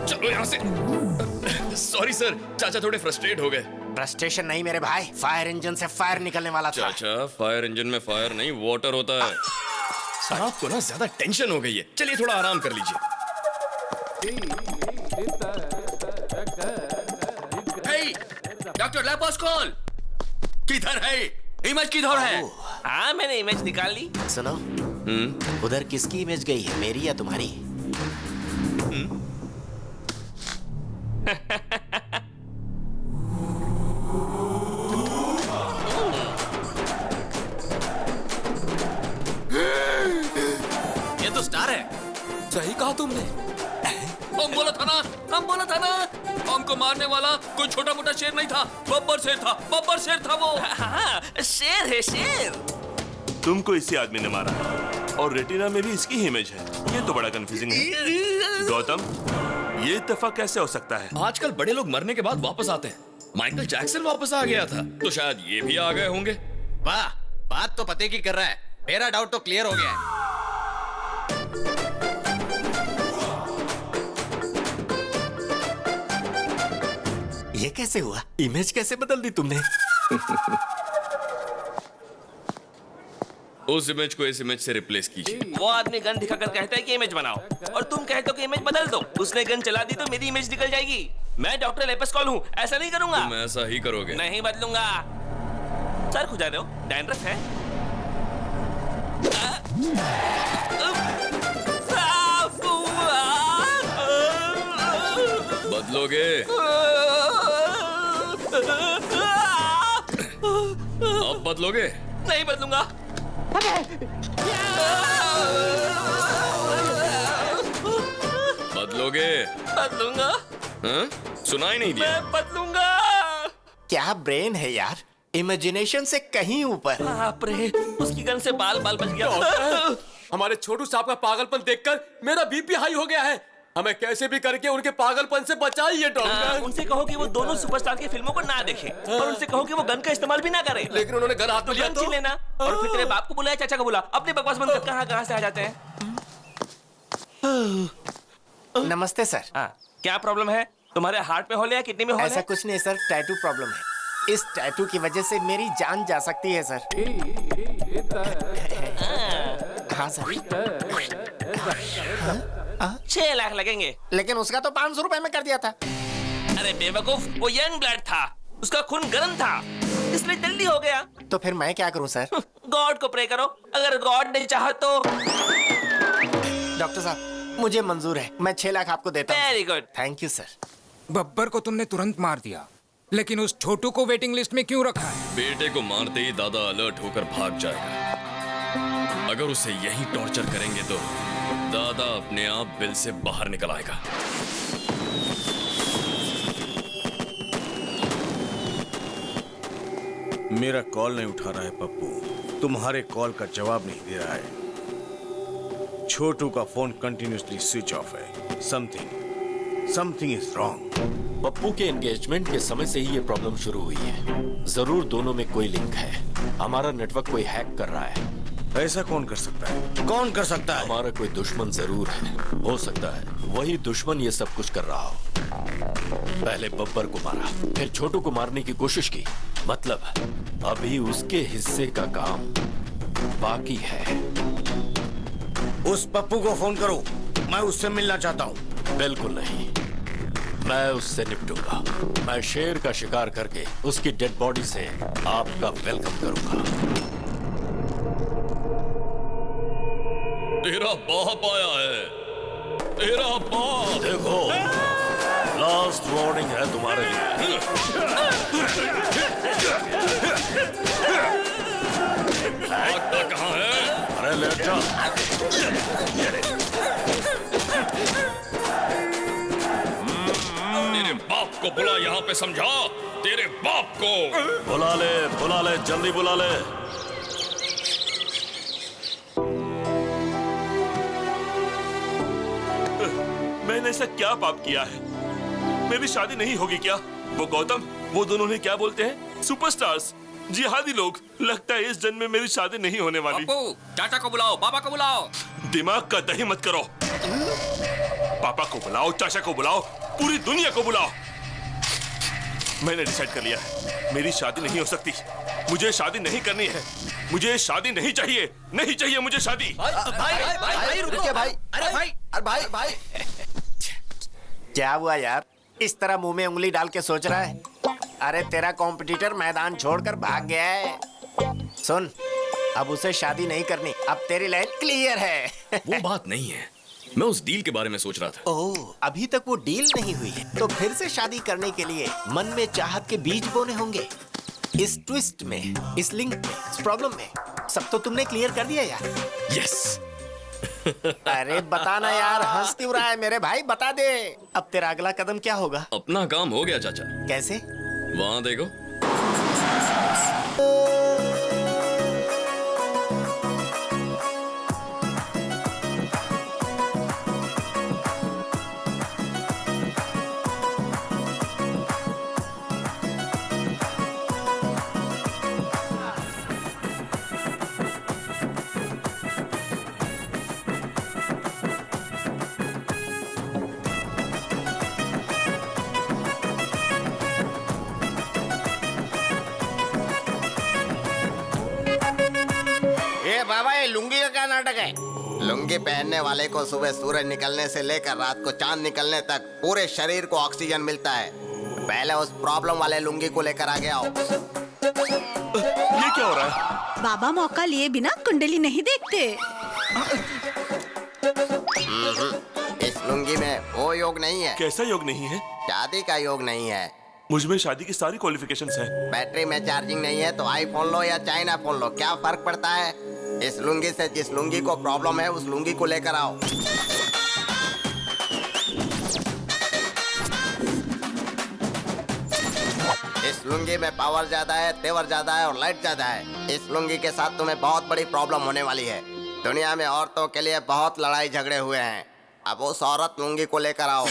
G: चलो यहाँ से। सॉरी सर, चाचा थोड़े फ्रस्ट्रेट हो गए।
A: फ्रस्ट्रेशन नहीं मेरे भाई, फायर इंजन से फायर निकलने वाला था।
G: चाचा, फायर इंजन में फायर नहीं वाटर होता है। आपको ना ज्यादा टेंशन हो गई है, चलिए थोड़ा आराम कर लीजिए।
E: डॉक्टर लेपोस्कोल किधर है? इमेज किधर है?
J: हाँ मैंने इमेज निकाल ली।
A: सुनो, उधर किसकी इमेज गई है, मेरी या तुम्हारी?
E: ये तो स्टार है।
B: सही कहा तुमने।
E: हम बोला था ना, हमको मारने वाला कोई छोटा मोटा शेर नहीं था, बब्बर शेर था वो। हाँ, शेर है शेर।
D: तुमको इसी आदमी ने मारा और रेटिना में भी इसकी इमेज है। ये तो बड़ा कंफ्यूजिंग है। गौतम, ये इत्तेफाक कैसे हो सकता है?
G: आजकल बड़े लोग मरने के बाद वापस आते हैं। माइकल जैक्सन वापस आ गया था, तो शायद ये भी आ गए होंगे।
J: वाह, बात तो पते की कर रहा है। मेरा डाउट तो क्लियर हो गया है।
A: ये कैसे हुआ? इमेज कैसे बदल दी तुमने?
G: उस इमेज को इस इमेज से रिप्लेस कीजिए।
J: वो आदमी गन दिखाकर कहता है कि इमेज बनाओ, और तुम कहते हो कि इमेज बदल दो। उसने गन चला दी तो मेरी इमेज निकल जाएगी। मैं डॉक्टर लेपोस्कोल हूँ, ऐसा नहीं करूंगा।
G: तुम ऐसा ही करोगे।
J: नहीं बदलूंगा। सर खुजा रहे हो, डैंड्रफ है।
G: बदलोगे? अब बदलोगे?
J: नहीं बदलूंगा।
G: बदलोगे?
J: बदलूंगा।
G: हाँ? सुनाई नहीं दिया।
J: मैं बदलूंगा।
A: क्या ब्रेन है यार, इमेजिनेशन से कहीं ऊपर।
J: बाप रे, उसकी गन से बाल बच गया।
B: हमारे छोटू साहब का पागलपन देखकर मेरा बीपी हाई हो गया है। हमें कैसे भी करके उनके पागलपन से बचाइए डॉक्टर।
J: उनसे कहो कि वो दोनों सुपरस्टार की फिल्मों को ना देखें, और उनसे कहो कि वो गन का इस्तेमाल भी ना करें।
B: लेकिन उन्होंने गन हाथ में लिया तो
J: लेना, और फिर तेरे बाप को बुलाया, चाचा को बुला। अपने बकवास बंद कर, कहां से आ जाते हैं।
A: नमस्ते सर।
J: क्या प्रॉब्लम है? तुम्हारे हार्ट में होल या किडनी में होल है?
A: ऐसा कुछ नहीं सर, टैटू प्रॉब्लम है। इस टैटू की वजह से मेरी जान जा सकती है सर। हाँ सर।
J: 6 लाख लगेंगे।
A: लेकिन उसका तो 500 रुपए में कर दिया था।
J: अरे बेवकूफ, वो यंग ब्लड था, उसका खून गर्म था, इसलिए जल्दी हो गया।
A: तो फिर मैं क्या करूं सर?
J: गॉड को प्रे करो, अगर गॉड नहीं चाहा तो।
A: डॉक्टर साहब, मुझे मंजूर है, मैं 6 लाख आपको देता हूं।
J: Very good.
A: Thank you sir.
C: Babbar को तुमने तुरंत मार दिया, लेकिन उस छोटू को वेटिंग लिस्ट में क्यों रखा है?
G: बेटे को मारते ही दादा अलर्ट होकर भाग जाएगा। अगर उसे यही टॉर्चर करेंगे तो दादा अपने आप बिल से बाहर निकल आएगा।
R: मेरा कॉल नहीं उठा रहा है पप्पू, तुम्हारे कॉल का जवाब नहीं दे रहा है। छोटू का फोन कंटिन्यूसली स्विच ऑफ है। Something is wrong.
A: पप्पू के एंगेजमेंट के समय से ही ये प्रॉब्लम शुरू हुई है। जरूर दोनों में कोई लिंक है। हमारा नेटवर्क कोई हैक कर रहा है।
R: ऐसा कौन कर सकता है? कौन कर सकता है?
A: हमारा कोई दुश्मन जरूर है। हो सकता है वही दुश्मन ये सब कुछ कर रहा हो। पहले बब्बर को मारा, फिर छोटू को मारने की कोशिश की। मतलब अभी उसके हिस्से का काम बाकी है।
R: उस पप्पू को फोन करो, मैं उससे मिलना चाहता हूँ।
A: बिल्कुल नहीं, मैं उससे निपटूंगा। मैं शेर का शिकार करके उसकी डेड बॉडी से आपका वेलकम करूंगा।
G: तेरा बाप आया है, तेरा बाप।
A: देखो, लास्ट वार्निंग है तुम्हारे लिए।
G: भागता कहाँ है?
A: अरे लेट जा।
G: तेरे बाप को बुला, यहाँ पे समझा। तेरे बाप को
A: बुला ले, जल्दी बुला ले।
D: मैंने ऐसा क्या पाप किया है? मेरी शादी नहीं होगी क्या? वो गौतम, वो दोनों ने क्या बोलते हैं? सुपरस्टार्स। जिहादी लोग। लगता है इस जन्म में मेरी शादी नहीं होने वाली।
G: चाचा को बुलाओ, पापा को बुलाओ।
D: दिमाग का दही मत करो। पापा को बुलाओ, चाचा को बुलाओ, पूरी दुनिया को बुलाओ। मैंने डिसाइड कर लिया है, मेरी शादी नहीं हो सकती। मुझे शादी नहीं करनी है। मुझे शादी नहीं चाहिए, नहीं चाहिए मुझे शादी।
S: भाई रुकिए भाई। अरे भाई
A: क्या हुआ यार, इस तरह मुंह में उंगली डाल के सोच रहा है? अरे तेरा कॉम्पिटिटर मैदान छोड़कर भाग गया है। सुन, अब उसे शादी नहीं करनी। अब तेरी लाइन क्लियर है।
G: वो बात नहीं है, मैं उस डील के बारे में सोच रहा था।
A: ओह, अभी तक वो डील नहीं हुई है, तो फिर से शादी करने के लिए मन में चाहत के बीज बोने होंगे। इस ट्विस्ट में, इस लिंक में, इस प्रॉब्लम में सब तो तुमने क्लियर कर दिया यार।
G: यस।
A: अरे बताना यार, हंस क्यों रहा है मेरे भाई, बता दे। अब तेरा अगला कदम क्या होगा?
G: अपना काम हो गया चाचा।
A: कैसे?
G: वहां देखो।
S: बाबा, ये लुंगी का क्या नाटक है? लुंगी पहनने वाले को सुबह सूरज निकलने से लेकर रात को चांद निकलने तक पूरे शरीर को ऑक्सीजन मिलता है। पहले उस प्रॉब्लम वाले लुंगी को लेकर आगे आओ।
D: ये क्या हो रहा है?
M: बाबा मौका लिए बिना कुंडली नहीं देखते।
S: इस लुंगी में वो योग नहीं है।
D: कैसा योग नहीं है?
S: शादी का योग नहीं है।
D: मुझमें शादी की सारी क्वालिफिकेशंस हैं।
S: बैटरी में चार्जिंग नहीं है तो आईफोन लो या चाइना फोन लो, क्या फर्क पड़ता है? इस लुंगी से जिस लुंगी को प्रॉब्लम है उस लुंगी को लेकर आओ। इस लुंगी में पावर ज्यादा है, तेवर ज्यादा है और लाइट ज्यादा है। इस लुंगी के साथ तुम्हें बहुत बड़ी प्रॉब्लम होने वाली है। दुनिया में औरतों के लिए बहुत लड़ाई झगड़े हुए हैं। अब उस औरत लुंगी को लेकर आओ।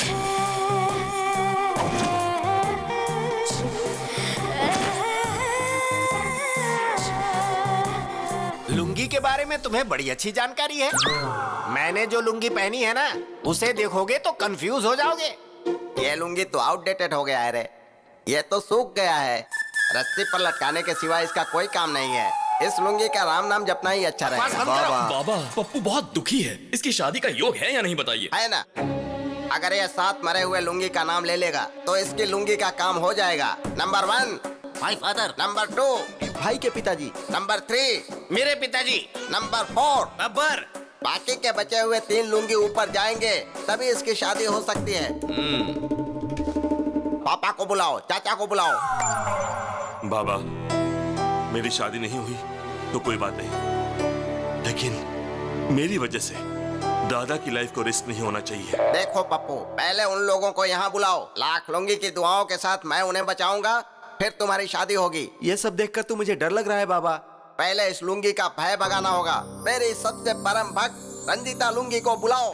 A: लुंगी के बारे में तुम्हें बड़ी अच्छी जानकारी है। मैंने जो लुंगी पहनी है ना, उसे देखोगे तो कंफ्यूज हो जाओगे।
S: ये लुंगी तो आउटडेटेड हो गया है रे। ये तो सूख गया है। रस्सी पर लटकाने के सिवा इसका कोई काम नहीं है। इस लुंगी का राम नाम जपना ही अच्छा रहेगा।
G: बाबा, पप्पू बहुत दुखी है। इसकी शादी का योग है या नहीं बताइए?
S: है ना। अगर ये 7 मरे हुए लुंगी का नाम ले लेगा तो इसकी लुंगी का काम हो जाएगा। Number 1
A: my father.
S: नंबर 2
O: भाई के पिताजी।
S: नंबर 3
A: मेरे पिताजी।
S: नंबर 4
J: बब्बर।
S: बाकी के बचे हुए 3 लुंगी ऊपर जाएंगे तभी इसकी शादी हो सकती है। पापा को बुलाओ, चाचा को बुलाओ।
D: बाबा, मेरी शादी नहीं हुई तो कोई बात नहीं, लेकिन मेरी वजह से दादा की लाइफ को रिस्क नहीं होना चाहिए।
S: देखो पप्पू, पहले उन लोगों को यहाँ बुलाओ। लाख लुंगी की दुआओं के साथ मैं उन्हें बचाऊंगा, फिर तुम्हारी शादी होगी।
O: ये सब देखकर तो मुझे डर लग रहा है बाबा।
S: पहले इस लुंगी का भय भगाना होगा। मेरी सबसे परम भक्त रंजीता लुंगी को बुलाओ।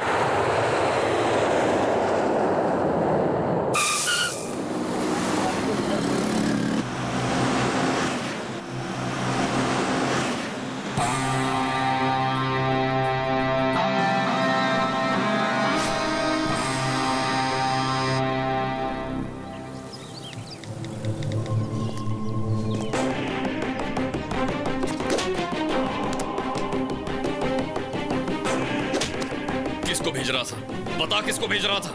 G: किसको भेज रहा था? बता किसको भेज रहा था?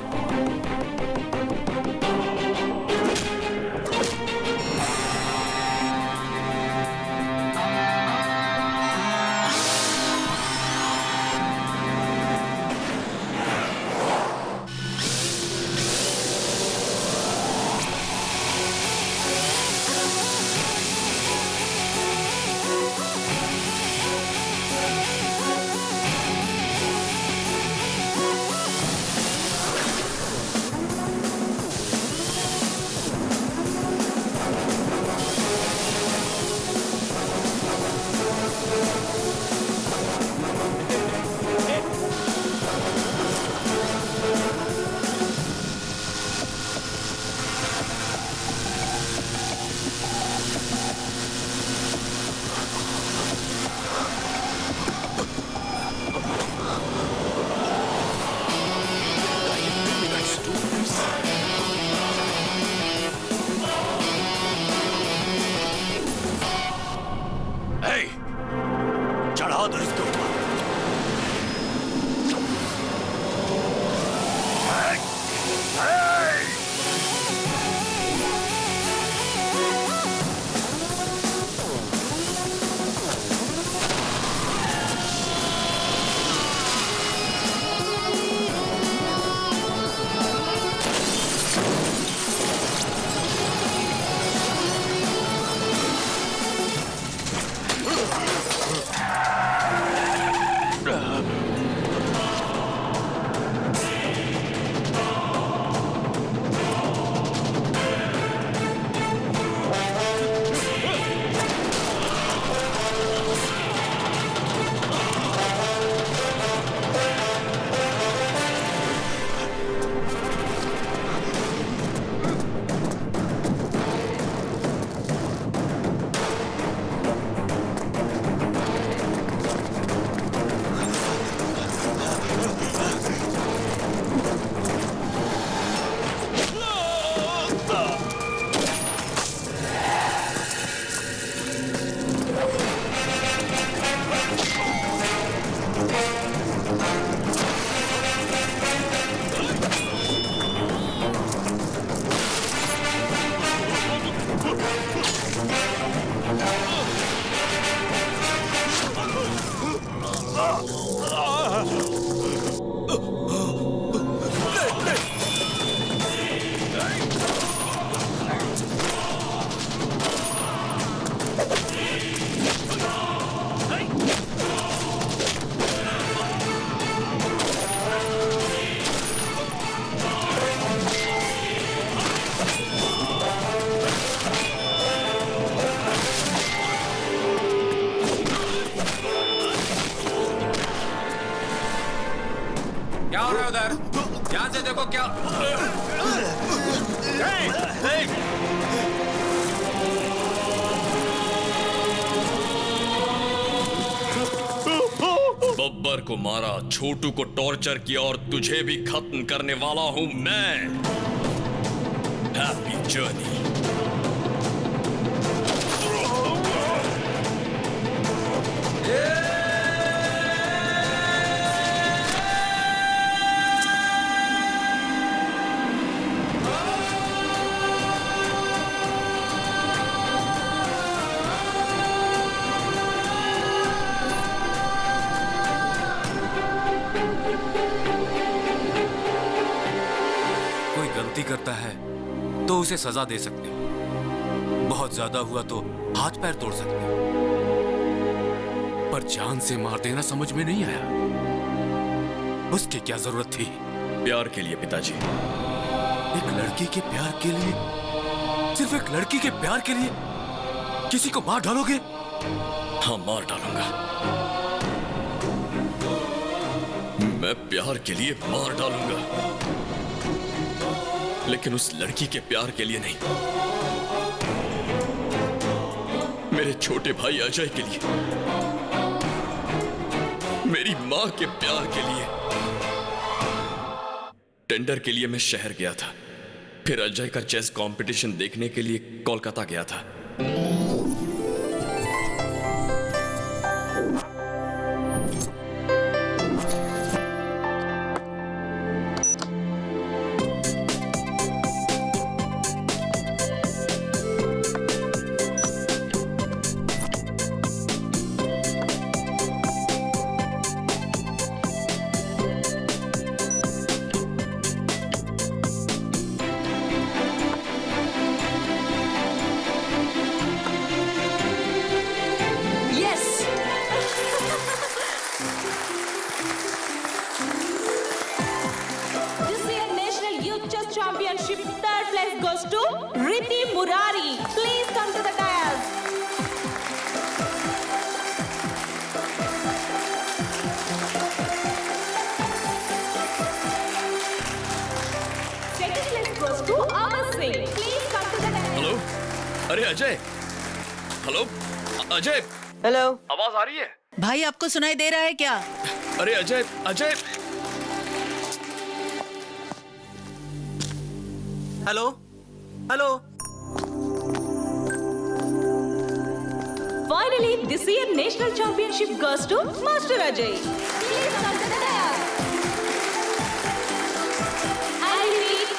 C: क्या हो रहा है उधर? ध्यान से देखो क्या।
G: बब्बर को मारा, छोटू को टॉर्चर किया और तुझे भी खत्म करने वाला हूं मैं। Happy journey.
C: करता है तो उसे सजा दे सकते हो, बहुत ज्यादा हुआ तो हाथ पैर तोड़ सकते हो, पर जान से मार देना समझ में नहीं आया। उसकी क्या जरूरत थी?
G: प्यार के लिए पिताजी।
C: एक लड़की के प्यार के लिए, सिर्फ एक लड़की के प्यार के लिए किसी को मार डालोगे?
G: हाँ, मार डालूंगा। मैं प्यार के लिए मार डालूंगा, लेकिन उस लड़की के प्यार के लिए नहीं। मेरे छोटे भाई अजय के लिए, मेरी मां के प्यार के लिए। टेंडर के लिए मैं शहर गया था, फिर अजय का चेस कंपटीशन देखने के लिए कोलकाता गया था।
F: Championship third place goes to Riti Murari. Please come to the dais. Second place goes to Amar Singh. Please come to the dais.
G: Hello, अरे अजय। हेलो अजय।
Q: हेलो,
G: आवाज आ रही है?
Q: भाई आपको सुनाई दे रहा है क्या?
G: अरे Ajay, Ajay.
O: Hello hello.
F: Finally, this year's national championship goes to Master Ajay. Please come to the dais. I repeat,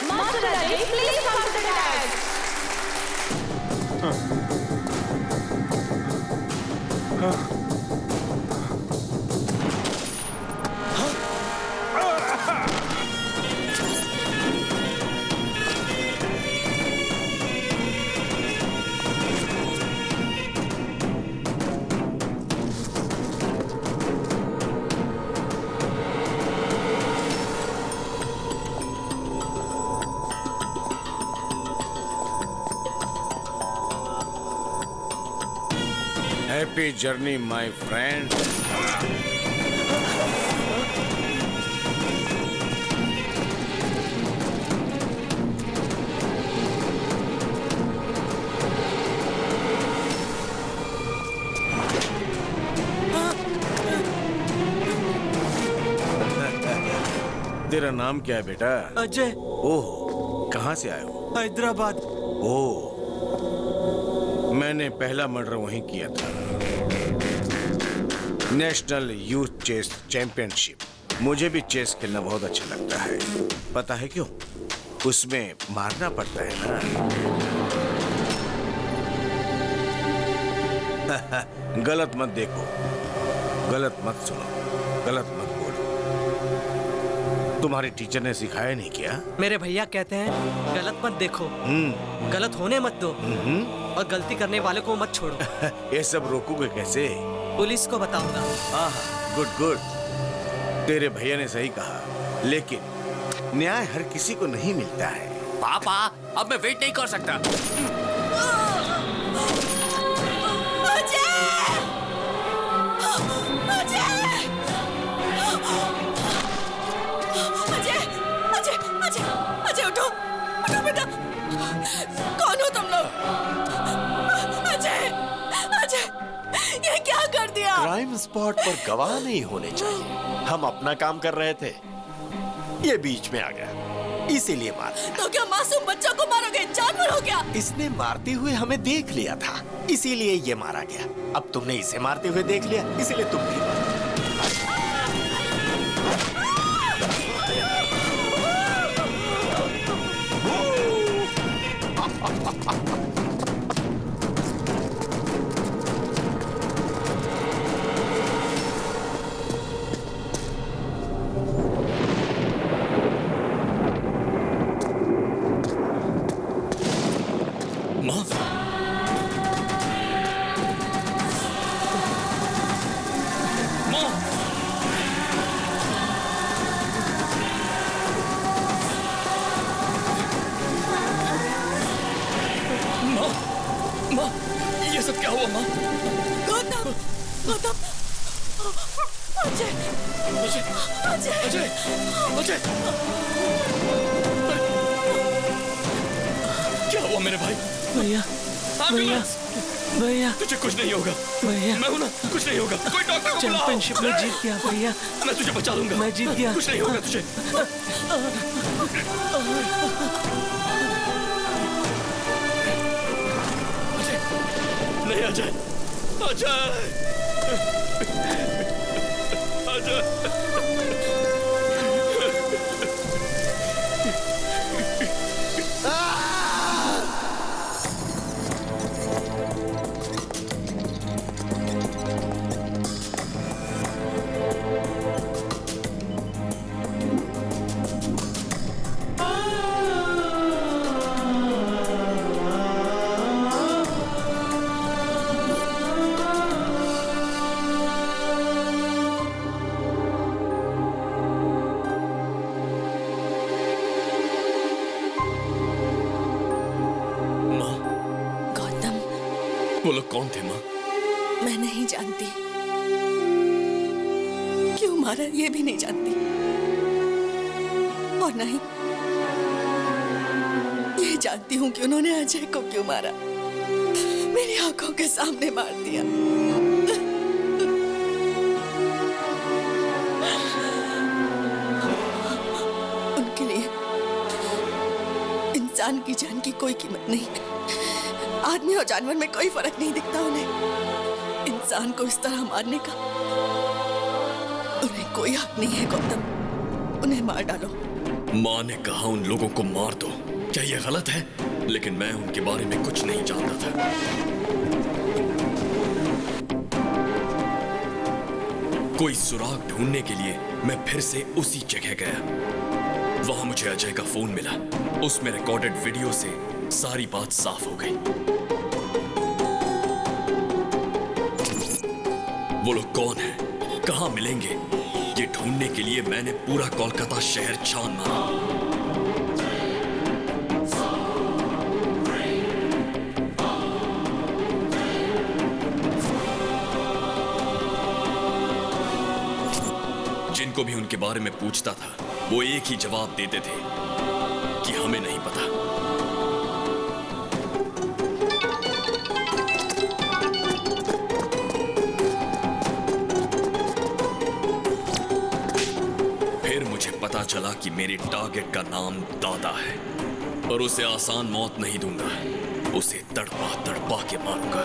R: happy journey my friend. तेरा नाम क्या है बेटा?
O: अजय।
R: ओह, कहाँ से आए हो?
O: हैदराबाद।
R: ओह, मैंने पहला मर्डर वहीं किया था। National youth chess championship. मुझे भी चेस खेलना बहुत अच्छा लगता है। पता है क्यों? उसमें मारना पड़ता है ना। गलत मत देखो, गलत मत सुनो, गलत मत बोलो। तुम्हारे टीचर ने सिखाया नहीं क्या?
O: मेरे भैया कहते हैं गलत मत देखो, गलत होने मत दो, और गलती करने वाले को मत छोड़ो।
R: ये सब रोकोगे कैसे?
O: पुलिस को बताऊंगा।
R: गुड गुड, तेरे भैया ने सही कहा, लेकिन न्याय हर किसी को नहीं मिलता है।
E: पापा, अब मैं वेट नहीं कर सकता।
N: अजय उठो, उठो बेटा। कौन हो तुम लोग? अजय, अजय, ये क्या कर दिया?
A: क्राइम स्पॉट पर गवाह नहीं होने चाहिए। हम अपना काम कर रहे थे, ये बीच में आ गया, इसीलिए मार।
N: तो क्या मासूम बच्चों को मारोगे? जानवर हो गया।
A: इसने मारते हुए हमें देख लिया था, इसीलिए ये मारा गया। अब तुमने इसे मारते हुए देख लिया, इसीलिए तुम भी मारा।
G: ये सब क्या हुआ माँ?
N: गौतम, गौतम, अजय,
G: अजय,
N: अजय,
G: अजय, अजय, क्या हुआ मेरे भाई?
O: भैया, भैया, भैया,
G: तुझे कुछ नहीं होगा।
O: भैया,
G: मैं हूं ना, कुछ नहीं होगा। कोई डॉक्टर को बुलाओ।
O: चैंपियनशिप में जीत गया भैया।
G: मैं तुझे बचा लूंगा।
O: मैं जीत गया।
G: कुछ नहीं होगा तुझे। नहीं अजय, अजय, अजय। वो लोग कौन थे माँ?
N: मैं नहीं जानती। क्यों मारा ये भी नहीं जानती, और नहीं ये जानती हूँ कि उन्होंने अजय को क्यों मारा। मेरी आंखों के सामने मार दिया। उनके लिए इंसान की जान की कोई कीमत नहीं। आदमी और जानवर में कोई फर्क नहीं दिखता उन्हें। इंसान को इस तरह मारने का उन्हें कोई हक नहीं है। गौतम, उन्हें मार डालो।
G: माँ ने कहा उन लोगों को मार दो। क्या ये गलत है? लेकिन मैं उनके बारे में कुछ नहीं जानता था। कोई सुराग ढूंढने के लिए मैं फिर से उसी जगह गया। वहां मुझे अजय का फोन मिला। उसमें रिकॉर्डेड वीडियो से सारी बात साफ हो गई। वो लोग कौन हैं? कहां मिलेंगे? ये ढूंढने के लिए मैंने पूरा कोलकाता शहर छान मारा। जिनको भी उनके बारे में पूछता था वो एक ही जवाब देते थे कि हमें नहीं पता। फिर मुझे पता चला कि मेरे टारगेट का नाम दादा है और उसे आसान मौत नहीं दूंगा, उसे तड़पा तड़पा के मारूंगा।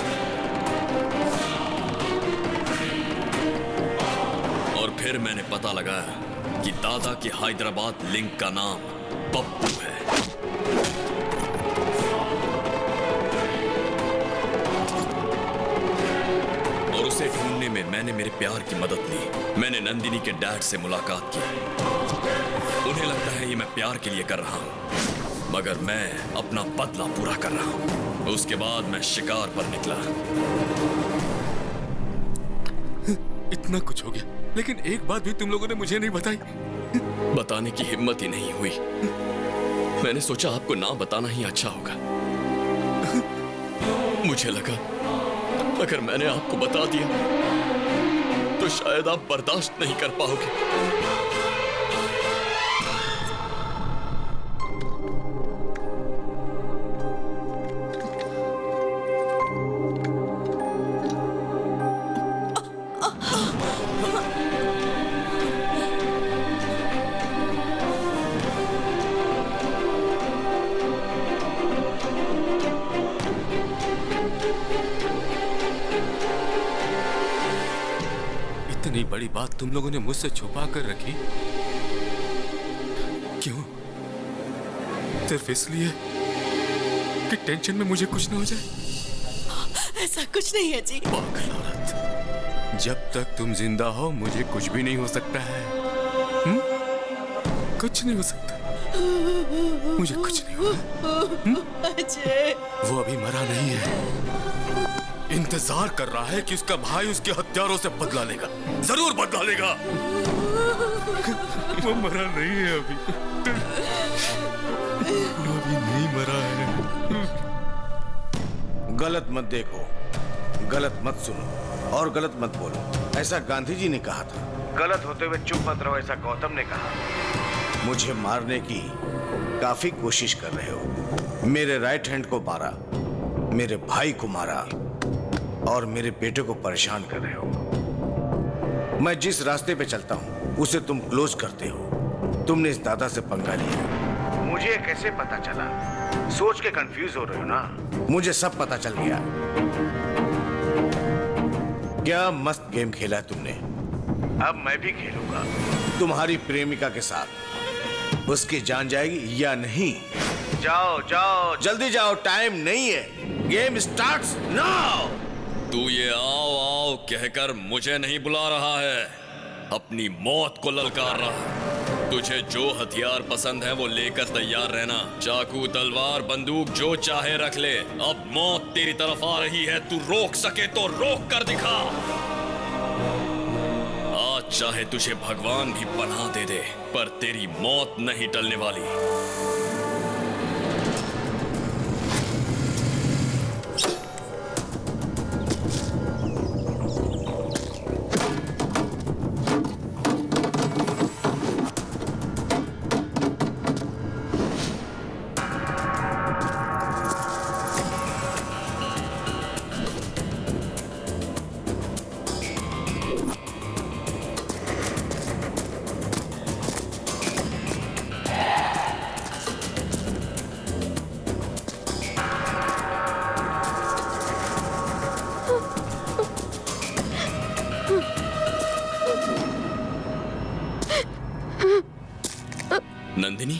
G: और फिर मैंने पता लगाया कि दादा के हैदराबाद लिंक का नाम पप्पू है। और उसे ढूंढने में मैंने मेरे प्यार की मदद ली। मैंने नंदिनी के डैड से मुलाकात की। उन्हें लगता है ये मैं प्यार के लिए कर रहा हूं, मगर मैं अपना बदला पूरा कर रहा हूं। उसके बाद मैं शिकार पर निकला। इतना कुछ हो गया, लेकिन एक बात भी तुम लोगों ने मुझे नहीं बताई। बताने की हिम्मत ही नहीं हुई। मैंने सोचा आपको ना बताना ही अच्छा होगा। मुझे लगा अगर मैंने आपको बता दिया तो शायद आप बर्दाश्त नहीं कर पाओगे।
B: इतनी बड़ी बात तुम लोगों ने मुझसे छुपा कर रखी, क्यों? सिर्फ इसलिए कि टेंशन में मुझे कुछ ना हो जाए?
N: ऐसा कुछ नहीं है जी।
B: पागल औरत, जब तक तुम जिंदा हो मुझे कुछ भी नहीं हो सकता है। कुछ नहीं हो सकता, मुझे कुछ नहीं होगा।
N: अजय,
B: वो अभी मरा नहीं है, इंतजार कर रहा है कि उसका भाई उसके हत्यारों से बदला लेगा। जरूर बदला लेगा। वो मरा नहीं है अभी, वो अभी नहीं मरा है।
R: गलत मत देखो, गलत मत सुनो और गलत मत बोलो, ऐसा गांधी जी ने कहा था। गलत होते हुए चुप मत रहो, ऐसा गौतम ने कहा। मुझे मारने की काफी कोशिश कर रहे हो। मेरे राइट हैंड को मारा, मेरे भाई को मारा और मेरे बेटे को परेशान कर रहे हो। मैं जिस रास्ते पे चलता हूं उसे तुम क्लोज करते हो। तुमने इस दादा से पंगा लिया। मुझे कैसे पता चला? सोच के कंफ्यूज हो रहे हो ना? मुझे सब पता चल गया। क्या मस्त गेम खेला है तुमने। अब मैं भी खेलूंगा तुम्हारी प्रेमिका के साथ। उसकी जान जाएगी या नहीं? जाओ जाओ, जल्दी जाओ, टाइम नहीं है। Game starts now.
G: तू ये आओ आओ कहकर मुझे नहीं बुला रहा है, अपनी मौत को ललकार रहा है। तुझे जो हथियार पसंद है वो लेकर तैयार रहना। चाकू, तलवार, बंदूक जो चाहे रख ले। अब मौत तेरी तरफ आ रही है, तू रोक सके तो रोक कर दिखा। आज चाहे तुझे भगवान भी पनाह दे दे, पर तेरी मौत नहीं टलने वाली। नंदिनी,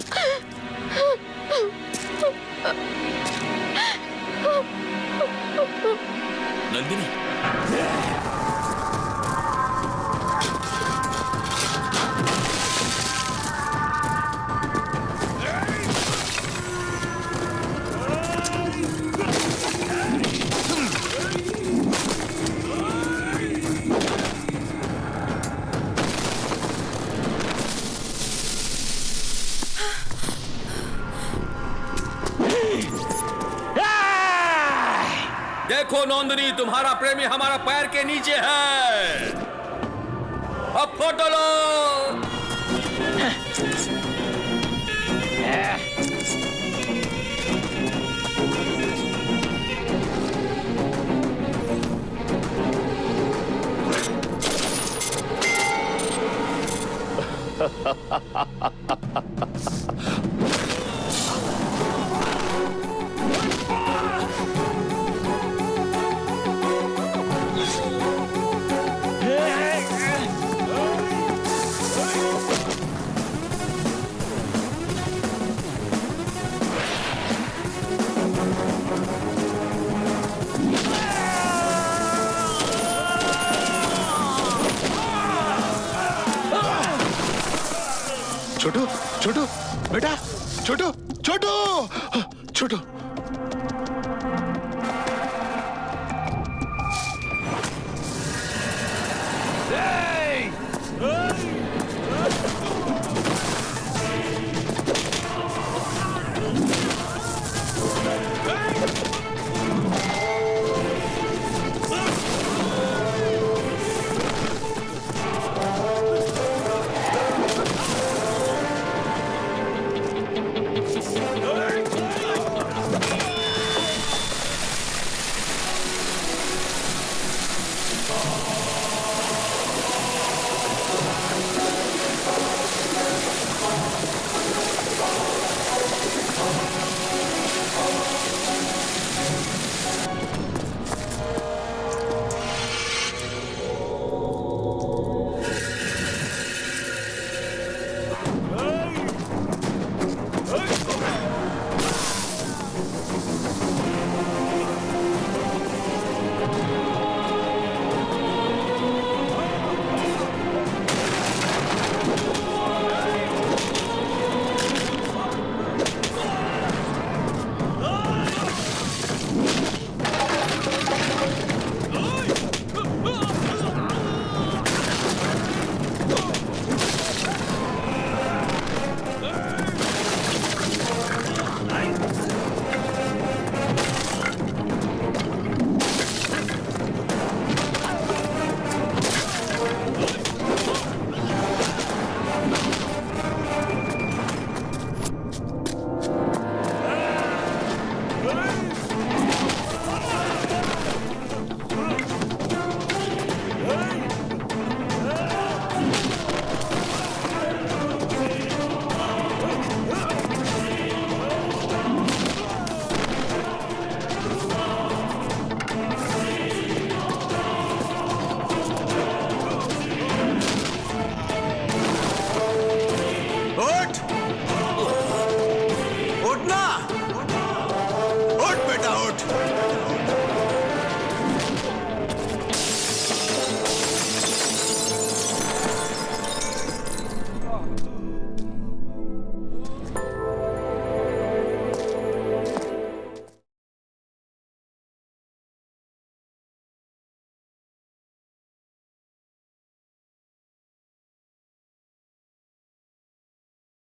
G: नंदिनी, देखो नंदिनी, तुम्हारा प्रेमी हमारा पैर के नीचे है। अब फोटो लो।
P: छोटू, छोटू, बेटा, छोटू, छोटू, छोटू।